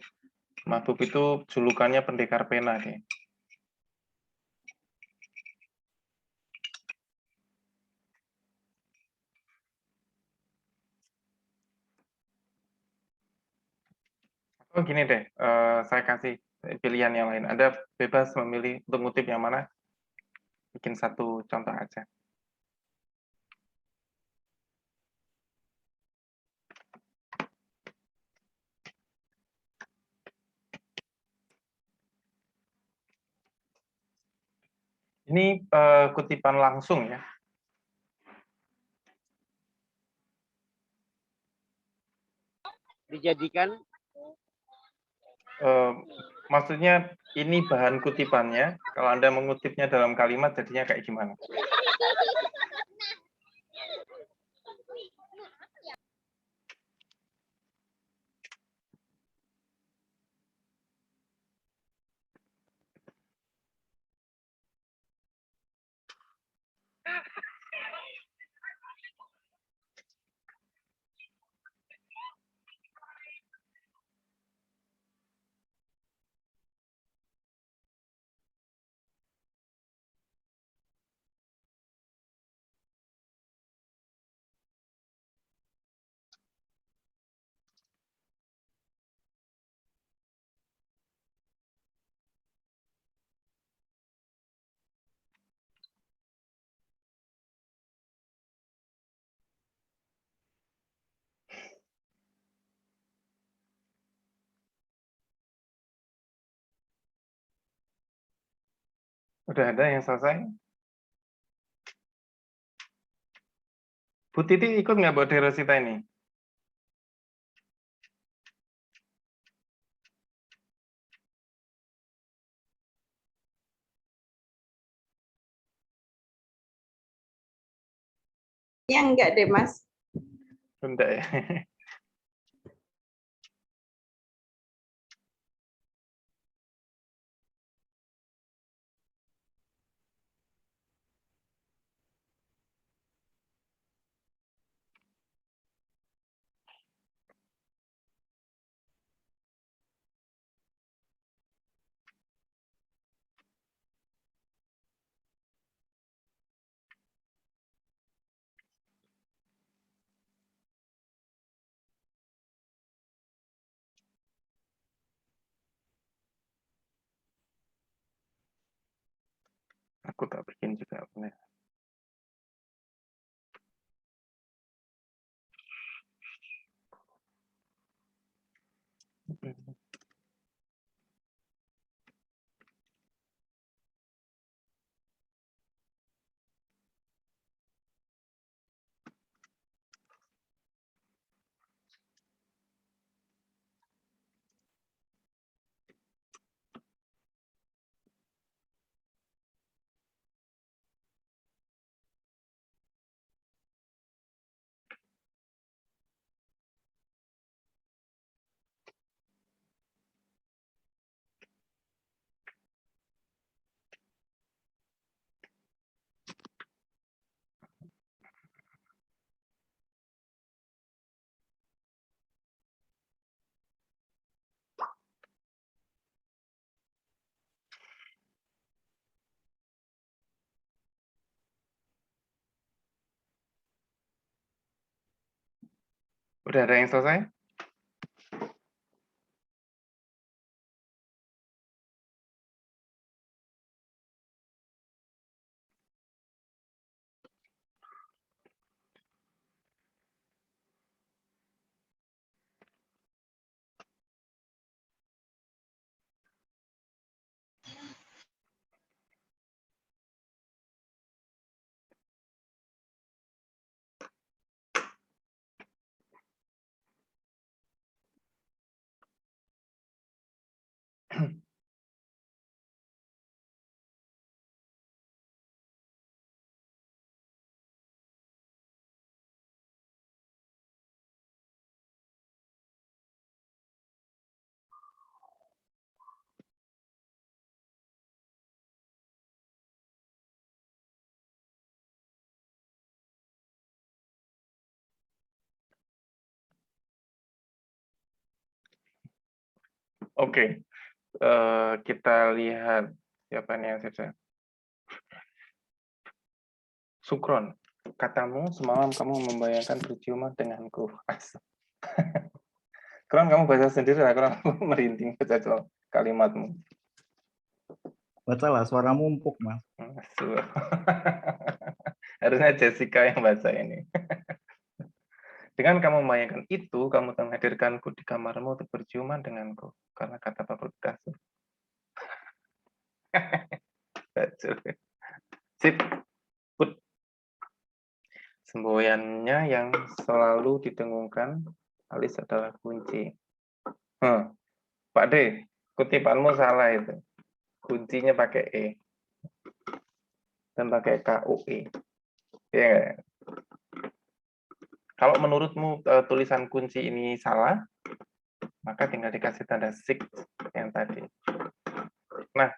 Mahbub itu julukannya pendekar pena deh. Oh gini deh, saya kasih pilihan yang lain. Anda bebas memilih untuk ngutip yang mana. Bikin satu contoh aja. Ini kutipan langsung ya. Dijadikan Maksudnya ini bahan kutipannya. Kalau Anda mengutipnya dalam kalimat jadinya kayak gimana? Udah ada yang selesai? Bu Titi ikut nggak buat Derosita ini? Ya enggak deh, Mas. Enggak ya. Aku tak bikin juga. Bener. Udah ada yang selesai? Oke. Kita lihat siapa nih yang sudah. Sukron, katamu semalam kamu membayangkan berciuman denganku. Kron, kamu baca sendiri lah, Kron. Aku merinding baca kalimatmu. Bacalah, suaramu empuk, Mas. Harusnya Jessica yang baca ini. Dengan kamu membayangkan itu, kamu menghadirkanku di kamarmu untuk berciuman denganku. Karena kata Bapak kasur. Sip. Put. Semboyannya yang selalu didengungkan, alis adalah kunci. Pak D, kutipanmu salah itu. Kuncinya pakai E. Dan pakai KUE. Ya, kalau menurutmu tulisan kunci ini salah, maka tinggal dikasih tanda six yang tadi. Nah,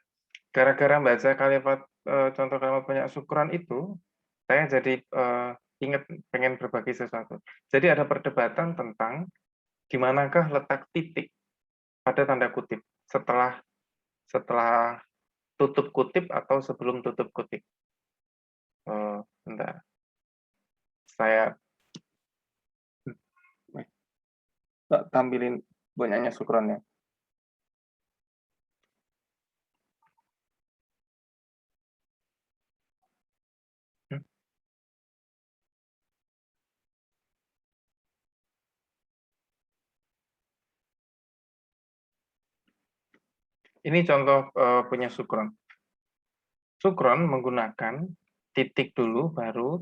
gara-gara baca kalimat contoh kalimat banyak syukuran itu, saya jadi ingat pengen berbagi sesuatu. Jadi ada perdebatan tentang di manakah letak titik pada tanda kutip setelah tutup kutip atau sebelum tutup kutip. Bentar. Saya tampilin banyaknya syukurannya. Ini contoh punya Sukron. Sukron menggunakan titik dulu, baru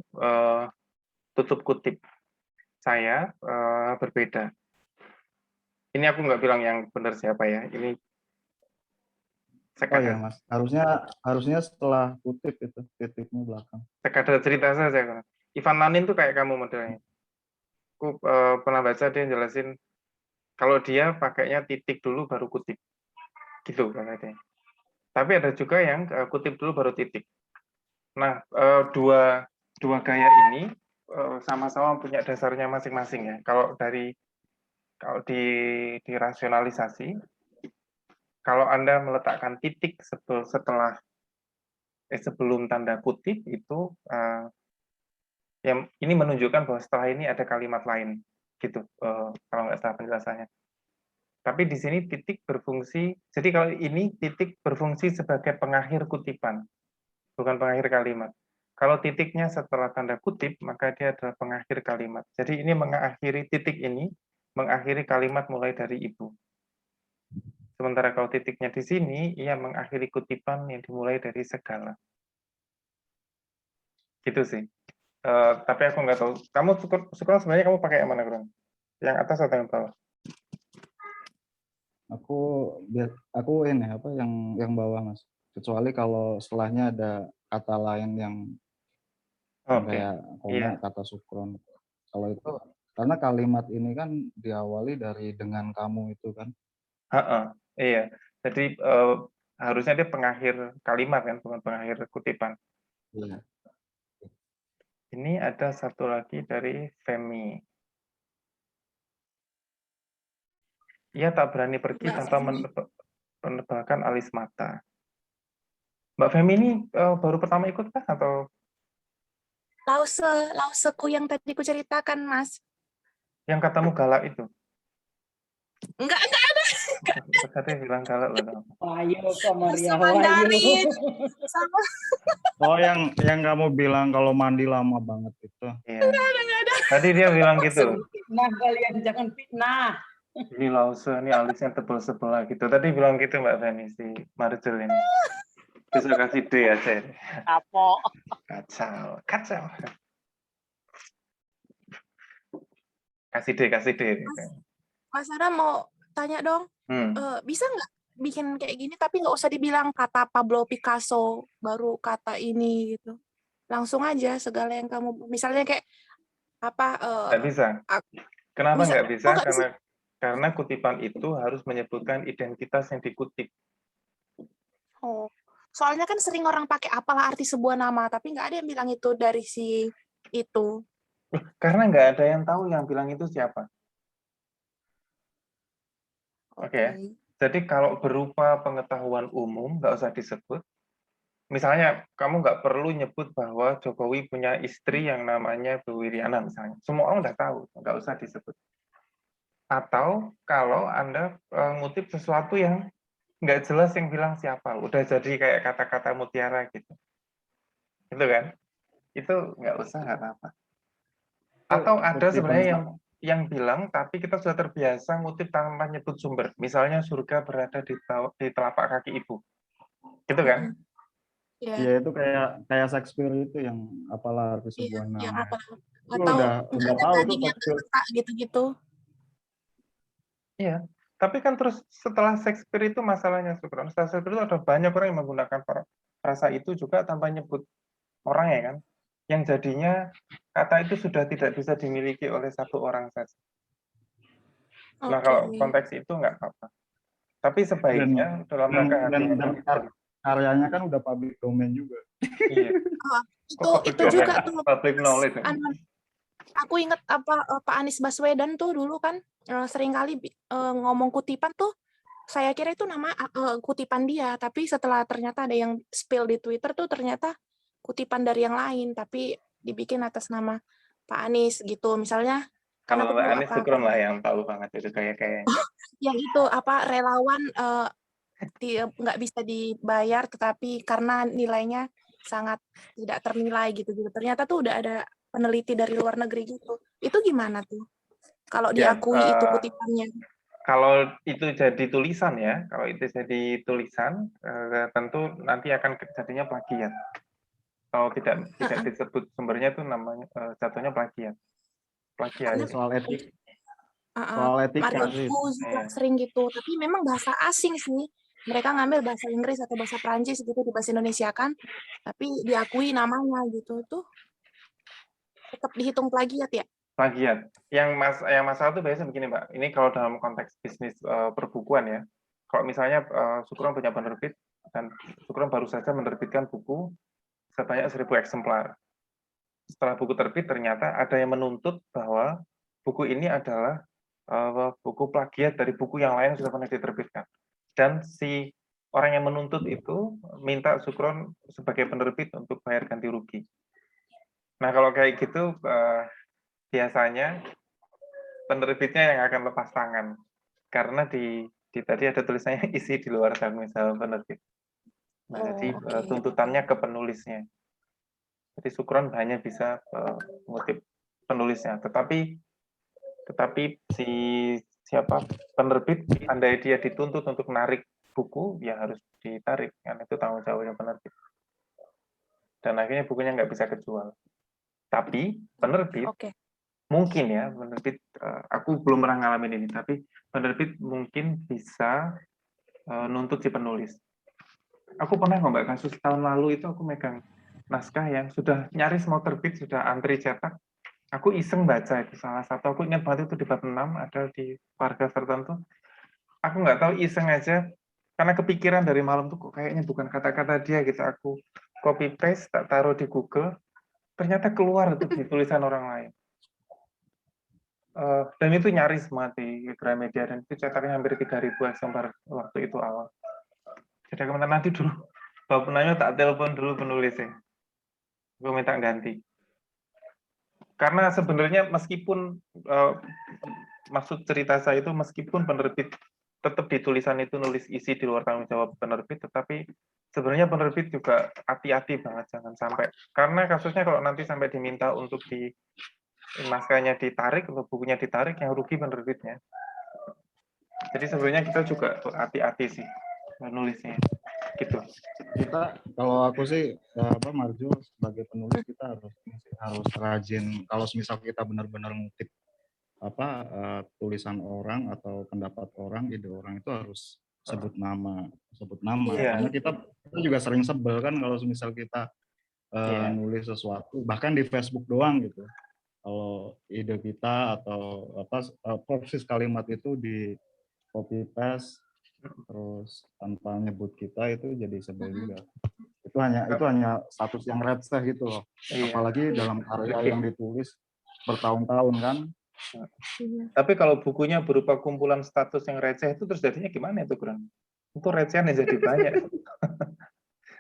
tutup kutip. Saya berbeda. Ini aku nggak bilang yang benar siapa ya. Ini Oh ya, Mas. Harusnya setelah kutip itu titiknya belakang. sekadar cerita saja. Ivan Lanin tuh kayak kamu modelnya. Aku pernah baca dia jelasin kalau dia pakainya titik dulu baru kutip. Gitu katanya. Tapi ada juga yang kutip dulu baru titik. Nah, dua gaya ini sama-sama punya dasarnya masing-masing ya. Kalau dirasionalisasi, kalau Anda meletakkan titik sebelum tanda kutip itu yang ini menunjukkan bahwa setelah ini ada kalimat lain gitu kalau nggak salah penjelasannya. Tapi di sini titik berfungsi, jadi kalau ini titik berfungsi sebagai pengakhir kutipan, bukan pengakhir kalimat. Kalau titiknya setelah tanda kutip, maka dia adalah pengakhir kalimat. Jadi ini mengakhiri titik ini, mengakhiri kalimat mulai dari ibu. Sementara kalau titiknya di sini, ia mengakhiri kutipan yang dimulai dari segala. Gitu sih. Tapi aku nggak tahu. Kamu suka sebenarnya kamu pakai yang mana, Kron? Yang atas atau yang bawah? Aku ini apa yang bawah, Mas. Kecuali kalau setelahnya ada kata lain yang kayak koma, kata sukron. Kalau itu karena kalimat ini kan diawali dari dengan kamu itu kan. Iya. Jadi harusnya dia pengakhir kalimat kan, bukan pengakhir kutipan. Iya. Ini ada satu lagi dari Femi. Ia tak berani pergi tanpa menebalkan alis mata. Mbak Femi ini baru pertama ikut kah atau? Lauseku yang tadi ku ceritakan, Mas. Yang katamu galak itu? Enggak ada. Katanya bilang galak loh. Ayo, Maria. Mandarin. Sama. Oh, yang kamu bilang kalau mandi lama banget itu. Iya. Enggak ada. Tadi dia bilang gitu. Fitnah kalian, jangan fitnah. Ini lause, ini alisnya tebal sebelah gitu. Tadi bilang gitu Mbak Femi, si Marcel ini. Bisa kasih D aja. Kapok. Kacau. Kasih D. Mas Sarah mau tanya dong, bisa nggak bikin kayak gini tapi nggak usah dibilang kata Pablo Picasso baru kata ini gitu, langsung aja segala yang kamu misalnya kayak apa? Nggak bisa. Kenapa nggak bisa? Bisa? Karena kutipan itu harus menyebutkan identitas yang dikutip. Oh, soalnya kan sering orang pakai apalah arti sebuah nama, tapi nggak ada yang bilang itu dari si itu. Karena nggak ada yang tahu yang bilang itu siapa. Oke. Jadi kalau berupa pengetahuan umum nggak usah disebut. Misalnya kamu nggak perlu nyebut bahwa Jokowi punya istri yang namanya Bu Wiriana misalnya. Semua orang udah tahu, nggak usah disebut. Atau kalau Anda ngutip sesuatu yang nggak jelas yang bilang siapa, udah jadi kayak kata-kata mutiara gitu. Itu kan? Itu nggak usah, nggak apa-apa. Atau ada sebenarnya yang bilang, tapi kita sudah terbiasa ngutip tanpa nyebut sumber. Misalnya surga berada di telapak kaki ibu. Gitu kan? Iya, itu kayak Shakespeare itu yang apalah arti sebuah Yang nama. apa? Itu Atau udah tahu itu Shakespeare. Gitu-gitu. Iya. Tapi kan terus setelah Shakespeare itu masalahnya, setelah Shakespeare itu ada banyak orang yang menggunakan frasa itu juga tanpa nyebut orang ya kan. Yang jadinya kata itu sudah tidak bisa dimiliki oleh satu orang saja. Nah, kalau konteks itu nggak apa-apa. Tapi sebaiknya dalam rangka dan karyanya kan udah public domain juga. Iya. Itu juga tuh Public knowledge. Aku ingat Pak Anies Baswedan tuh dulu kan seringkali ngomong kutipan tuh, saya kira itu nama kutipan dia, tapi setelah ternyata ada yang spill di Twitter tuh ternyata kutipan dari yang lain, tapi dibikin atas nama Pak Anies gitu. Misalnya kalau Pak Anies Sukron lah yang tahu banget itu kayak yang itu relawan nggak bisa dibayar tetapi karena nilainya sangat tidak ternilai gitu. Ternyata tuh udah ada peneliti dari luar negeri gitu. Itu gimana tuh? Kalau diakui itu kutipannya. Kalau itu jadi tulisan ya, kalau itu jadi tulisan tentu nanti akan jadinya plagiat. Kalau tidak disebut sumbernya itu namanya jatuhnya plagiat. Plagiat. Soal etik. Soal etika sih. Sering gitu, tapi memang bahasa asing sih. Mereka ngambil bahasa Inggris atau bahasa Prancis gitu di bahasa Indonesia kan, tapi diakui namanya gitu tuh tetap dihitung plagiat ya? Plagiat. Yang masalah itu biasanya begini, Mbak. Ini kalau dalam konteks bisnis perbukuan ya. Kalau misalnya Sukron punya penerbit dan Sukron baru saja menerbitkan buku sebanyak 1000 eksemplar. Setelah buku terbit ternyata ada yang menuntut bahwa buku ini adalah buku plagiat dari buku yang lain yang sudah pernah diterbitkan. Dan si orang yang menuntut itu minta Sukron sebagai penerbit untuk bayar ganti rugi. Nah, kalau kayak gitu biasanya penerbitnya yang akan lepas tangan karena di tadi ada tulisannya isi di luar tanggung jawab penerbit. Nah, jadi tuntutannya ke penulisnya. Jadi Sukron hanya bisa mengutip penulisnya, tetapi si penerbit, andai dia dituntut untuk menarik buku, ya harus ditarik, kan itu tanggung jawabnya penerbit. Dan akhirnya bukunya nggak bisa kejual. Tapi penerbit mungkin ya, penerbit aku belum pernah ngalamin ini, tapi penerbit mungkin bisa nuntut si penulis. Aku pernah Mbak, kasus tahun lalu itu aku megang naskah yang sudah nyaris mau terbit, sudah antri cetak. Aku iseng baca itu salah satu, aku ingat banget itu di bab 6 ada di warga tertentu. Aku nggak tahu, iseng aja karena kepikiran dari malam tuh kok kayaknya bukan kata-kata dia gitu. Aku copy paste, tak taruh di Google, ternyata keluar itu di tulisan orang lain. Dan itu nyaris mati di Gramedia dan itu cetaknya hampir 3.000 eksemplar waktu itu awal. Jadi aku minta nanti dulu, bab 6-nya tak telepon dulu penulisnya. Gue minta ganti. Karena sebenarnya meskipun maksud cerita saya itu meskipun penerbit tetap di tulisan itu nulis isi di luar tanggung jawab penerbit, tetapi sebenarnya penerbit juga hati-hati banget jangan sampai, karena kasusnya kalau nanti sampai diminta untuk di naskahnya ditarik atau bukunya ditarik, yang rugi penerbitnya. Jadi sebenarnya kita juga hati-hati sih menulisnya gitu. Kita, kalau aku sih Marjo sebagai penulis kita harus rajin. Kalau misal kita benar-benar ngutip tulisan orang atau pendapat orang, ide orang, itu harus sebut nama. Karena kita juga sering sebel kan kalau misal kita nulis sesuatu bahkan di Facebook doang gitu. Kalau ide kita atau persis kalimat itu di copy paste terus tanpa nyebut kita, itu jadi sebel juga. Itu hanya status yang receh gitu loh. Apalagi dalam karya yang ditulis bertahun-tahun kan. Tapi kalau bukunya berupa kumpulan status yang receh itu terus jadinya gimana itu, Bro? Itu recehan yang jadi banyak.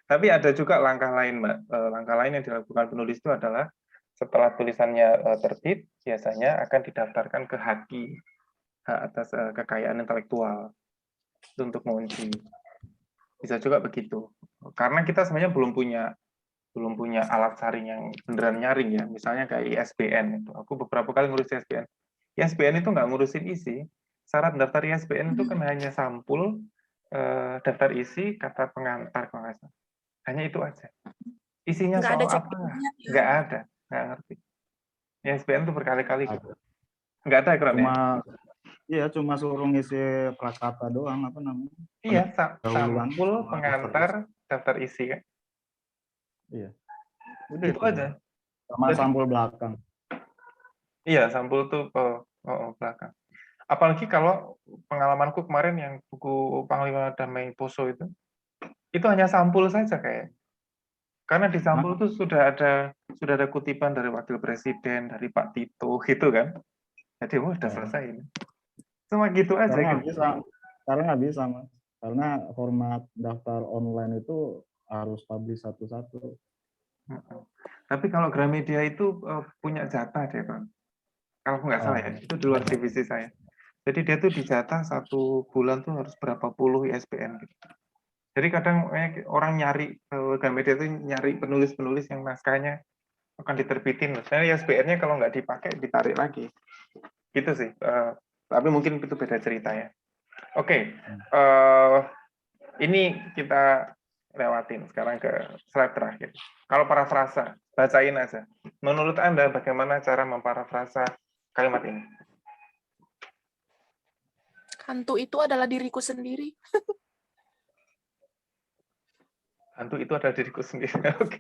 Tapi ada juga langkah lain, Mbak. Langkah lain yang dilakukan penulis itu adalah setelah tulisannya terbit, biasanya akan didaftarkan ke HAKI, hak atas kekayaan intelektual, itu untuk mengunci. Bisa juga begitu. Karena kita sebenarnya belum punya alat saring yang beneran nyaring ya. Misalnya kayak ISBN itu. Aku beberapa kali ngurus ISBN. ISBN itu nggak ngurusin isi. Syarat daftar ISBN itu kan hanya sampul, daftar isi, kata pengantar kalau nggak salah. Hanya itu aja. Isinya Nggak ada soal apa? checklist-nya ya. Nggak ada. Nggak ngerti. ISBN itu berkali-kali. Ada. Nggak ada ekran ya? Cuma suruh ngisi prakata doang, apa namanya? Iya, Pendahuluan sampul, sama pengantar, daftar isi kan. Iya. Udah Itu aja. Sama Jadi- sampul belakang. Iya, sampul tuh belakang. Apalagi kalau pengalamanku kemarin yang buku Panglima Damai Poso itu hanya sampul saja kayak. Karena di sampul itu sudah ada kutipan dari Wakil Presiden, dari Pak Tito gitu kan. Jadi udah selesai ini. Cuma gitu aja. Karena Gitu. nggak bisa, Mas. Karena format daftar online itu harus publish satu-satu. Tapi kalau Gramedia itu punya jatah deh, Bang. Kalau nggak salah ya, itu di luar divisi saya. Jadi dia tuh dijatah 1 bulan tuh harus berapa puluh ISBN gitu. Jadi kadang orang nyari Gramedia itu nyari penulis-penulis yang naskahnya akan diterbitin. Sebenarnya ISBN-nya kalau nggak dipakai ditarik lagi. Gitu sih. Tapi mungkin itu beda cerita ya. Oke. Ini kita lewatin sekarang ke slide terakhir. Kalau parafrasa, bacain aja. Menurut Anda bagaimana cara memparafrasa kalimat ini? Hantu itu adalah diriku sendiri. Hantu itu adalah diriku sendiri. Oke.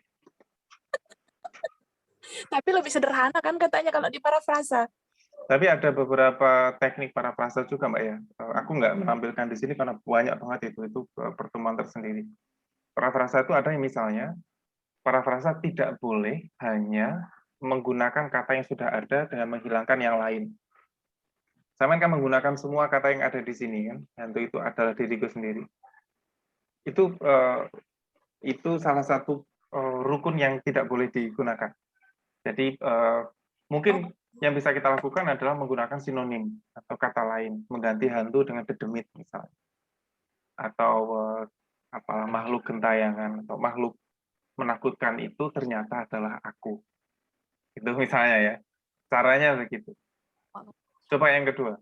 Tapi lebih sederhana kan katanya kalau di parafrasa. Tapi ada beberapa teknik parafrasa juga, Mbak ya. Aku nggak menampilkan di sini karena banyak banget itu pertemuan tersendiri. Parafrasa itu ada yang misalnya, parafrasa tidak boleh hanya menggunakan kata yang sudah ada dengan menghilangkan yang lain. Saya kan menggunakan semua kata yang ada di sini kan, hantu itu adalah diriku sendiri. Itu salah satu rukun yang tidak boleh digunakan. Jadi mungkin yang bisa kita lakukan adalah menggunakan sinonim atau kata lain, mengganti hantu dengan dedemit misalnya, atau makhluk gentayangan atau makhluk menakutkan itu ternyata adalah aku. Itu misalnya ya, caranya begitu. Coba yang kedua.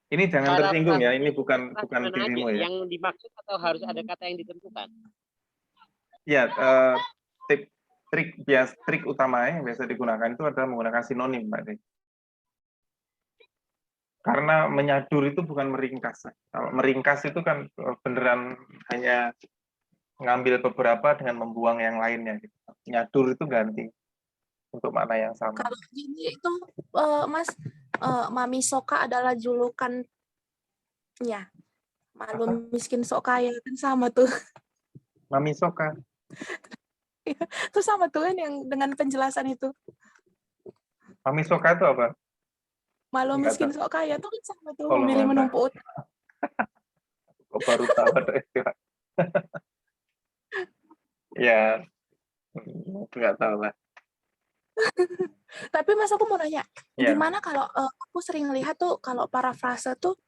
Ini jangan tersinggung ya, ini bukan dirimu ya. Yang dimaksud atau harus ada kata yang ditentukan? Ya, trik utamanya yang biasa digunakan itu adalah menggunakan sinonim, Mbak Dek. Karena menyadur itu bukan meringkas. Kalau meringkas itu kan beneran hanya ngambil beberapa dengan membuang yang lainnya. Gitu. Nyadur itu ganti untuk makna yang sama. Kalau gini itu, Mas, Mami Soka adalah julukannya. Malu miskin sok kaya kan sama tuh. Mami Soka. Itu sama tuh kan yang dengan penjelasan itu. Mami Soka itu apa? Malu miskin sok kaya tuh kan sama tuh, Oh, memilih menumpuk utang. Kok baru tahu ada istilah. Ya, nggak tahu lah. Tapi Mas aku mau nanya, Ya. gimana kalau aku sering lihat tuh kalau parafrase tuh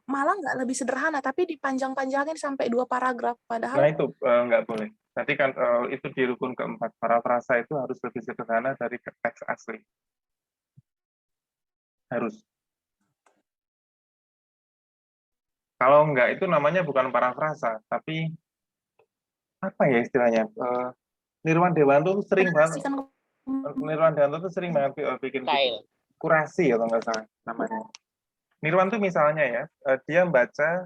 malah nggak lebih sederhana, tapi dipanjang-panjangin sampai 2 paragraf. Padahal Nah itu nggak boleh. Nanti kan itu di rukun keempat. Parafrasa itu harus lebih sederhana dari teks asli. Harus. Kalau enggak itu namanya bukan parafrasa, tapi apa ya istilahnya? Nirwan Dewanto tuh sering banget. Nirwan Dewanto tuh sering banget bikin kurasi kalau nggak salah namanya. Nirwan tuh misalnya ya, dia membaca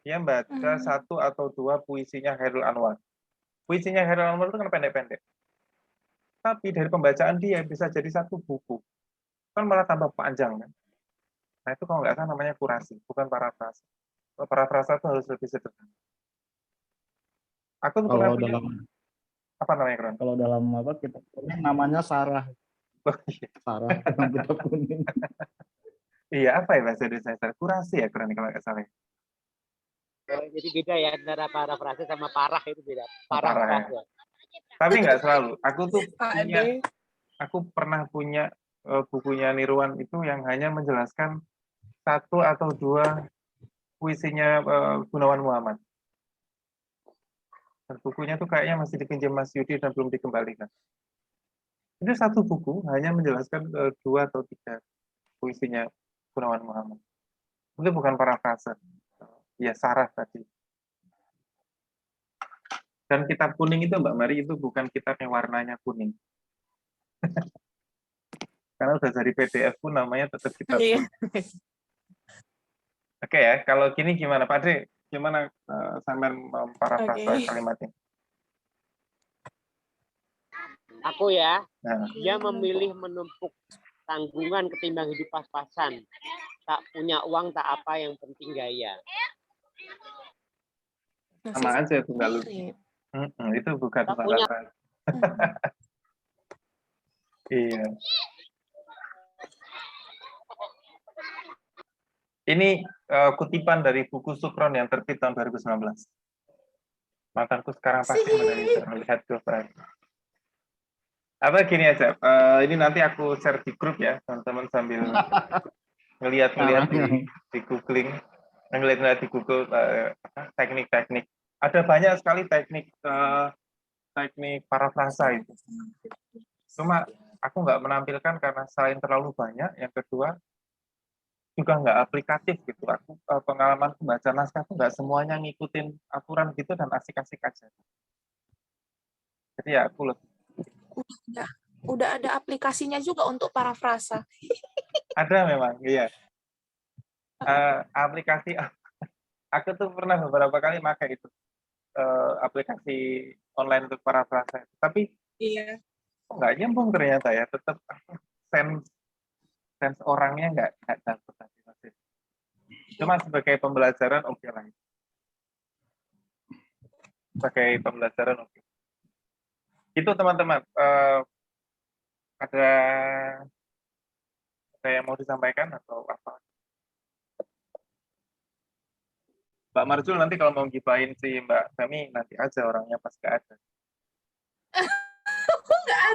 1 atau 2 puisinya Khairul Anwar. Puisinya Khairul Anwar itu kan pendek-pendek. Tapi dari pembacaan dia bisa jadi 1 buku. Kan malah tambah panjang kan. Nah itu kalau nggak salah namanya kurasi, bukan parafrasa. Parafrasa itu harus lebih sederhana. Aku tuh pernah punya Apa namanya Kron? Kalau dalam apa kitab kuning namanya Sarah. Oh, iya. Sarah dalam kitab kuning. Iya, apa ya bahasa Indonesia? Kurasi ya Kron kalau nggak salah. Jadi beda ya antara parafrase sama parah itu beda. Parah ya. Parafrase. Tapi nggak selalu. Aku tuh Pak punya, Ade. aku pernah punya bukunya Nirwan itu yang hanya menjelaskan 1 atau 2 puisinya Gunawan Muhammad. Dan bukunya tuh kayaknya masih dipinjam Mas Yudi dan belum dikembalikan. Itu 1 buku hanya menjelaskan 2 atau 3 puisinya Gunawan Muhammad. Itu bukan parafrase. Ya Sarah tadi. Dan kitab kuning itu Mbak Mari itu bukan kitab yang warnanya kuning. Karena udah jadi PDF pun namanya tetap kitab Iya. kuning. Oke ya, kalau gini gimana Pak Ade? Gimana sampean memparafrase Oke. kalimat ini? Aku ya, Nah, dia memilih menumpuk tanggungan ketimbang hidup pas-pasan. Tak punya uang, tak apa, yang penting gaya. sama aja tinggal Mirip. itu bukan Tak punya. parafrase. Iya. Ini kutipan dari buku Sukron yang terbit tahun 2019. Matanku sekarang pasti melihat girlfriend. Apa gini aja, ini nanti aku share di grup ya, teman-teman sambil ngelihat-ngelihat di googling, ngelihat-ngelihat di Google teknik-teknik. Ada banyak sekali teknik parafrasa itu. Cuma aku nggak menampilkan karena selain terlalu banyak, yang kedua juga nggak aplikatif gitu. Aku pengalaman membaca naskah itu nggak semuanya ngikutin aturan gitu dan asik-asik aja. Jadi ya aku lebih Udah ada aplikasinya juga untuk parafrasa. ada memang, iya. Aplikasi aku tuh pernah beberapa kali pakai itu aplikasi online untuk parafrasa. Tapi Iya. nggak nyambung ternyata ya. Tetap sense orangnya nggak dapet. Cuma sebagai pembelajaran oke lah. Sebagai pembelajaran oke. Itu teman-teman. Ada yang mau disampaikan atau apa? Mbak Marjul nanti kalau mau gibahin si Mbak Kami nanti aja orangnya pas nggak ada.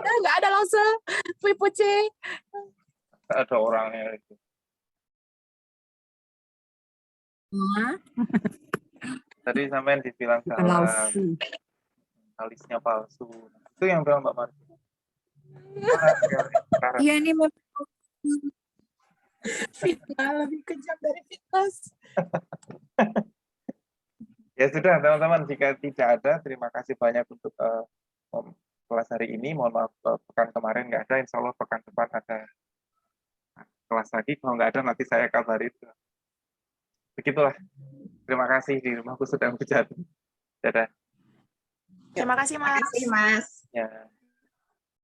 Nggak ada langsung. Puce. Nggak ada orangnya itu. Tadi sampean dibilang salah. Alisnya palsu. Itu yang bilang Mbak Marjul. Iya ini fitnah lebih kejam dari fitness. Ya sudah teman-teman, jika tidak ada, terima kasih banyak untuk kelas hari ini. Mohon maaf pekan kemarin nggak ada, insya Allah pekan depan ada kelas lagi. Kalau nggak ada nanti saya kabari. Begitulah. Terima kasih, di rumahku sedang berjatuh. Dadah. Terima kasih Mas. Terima kasih Mas. Ya.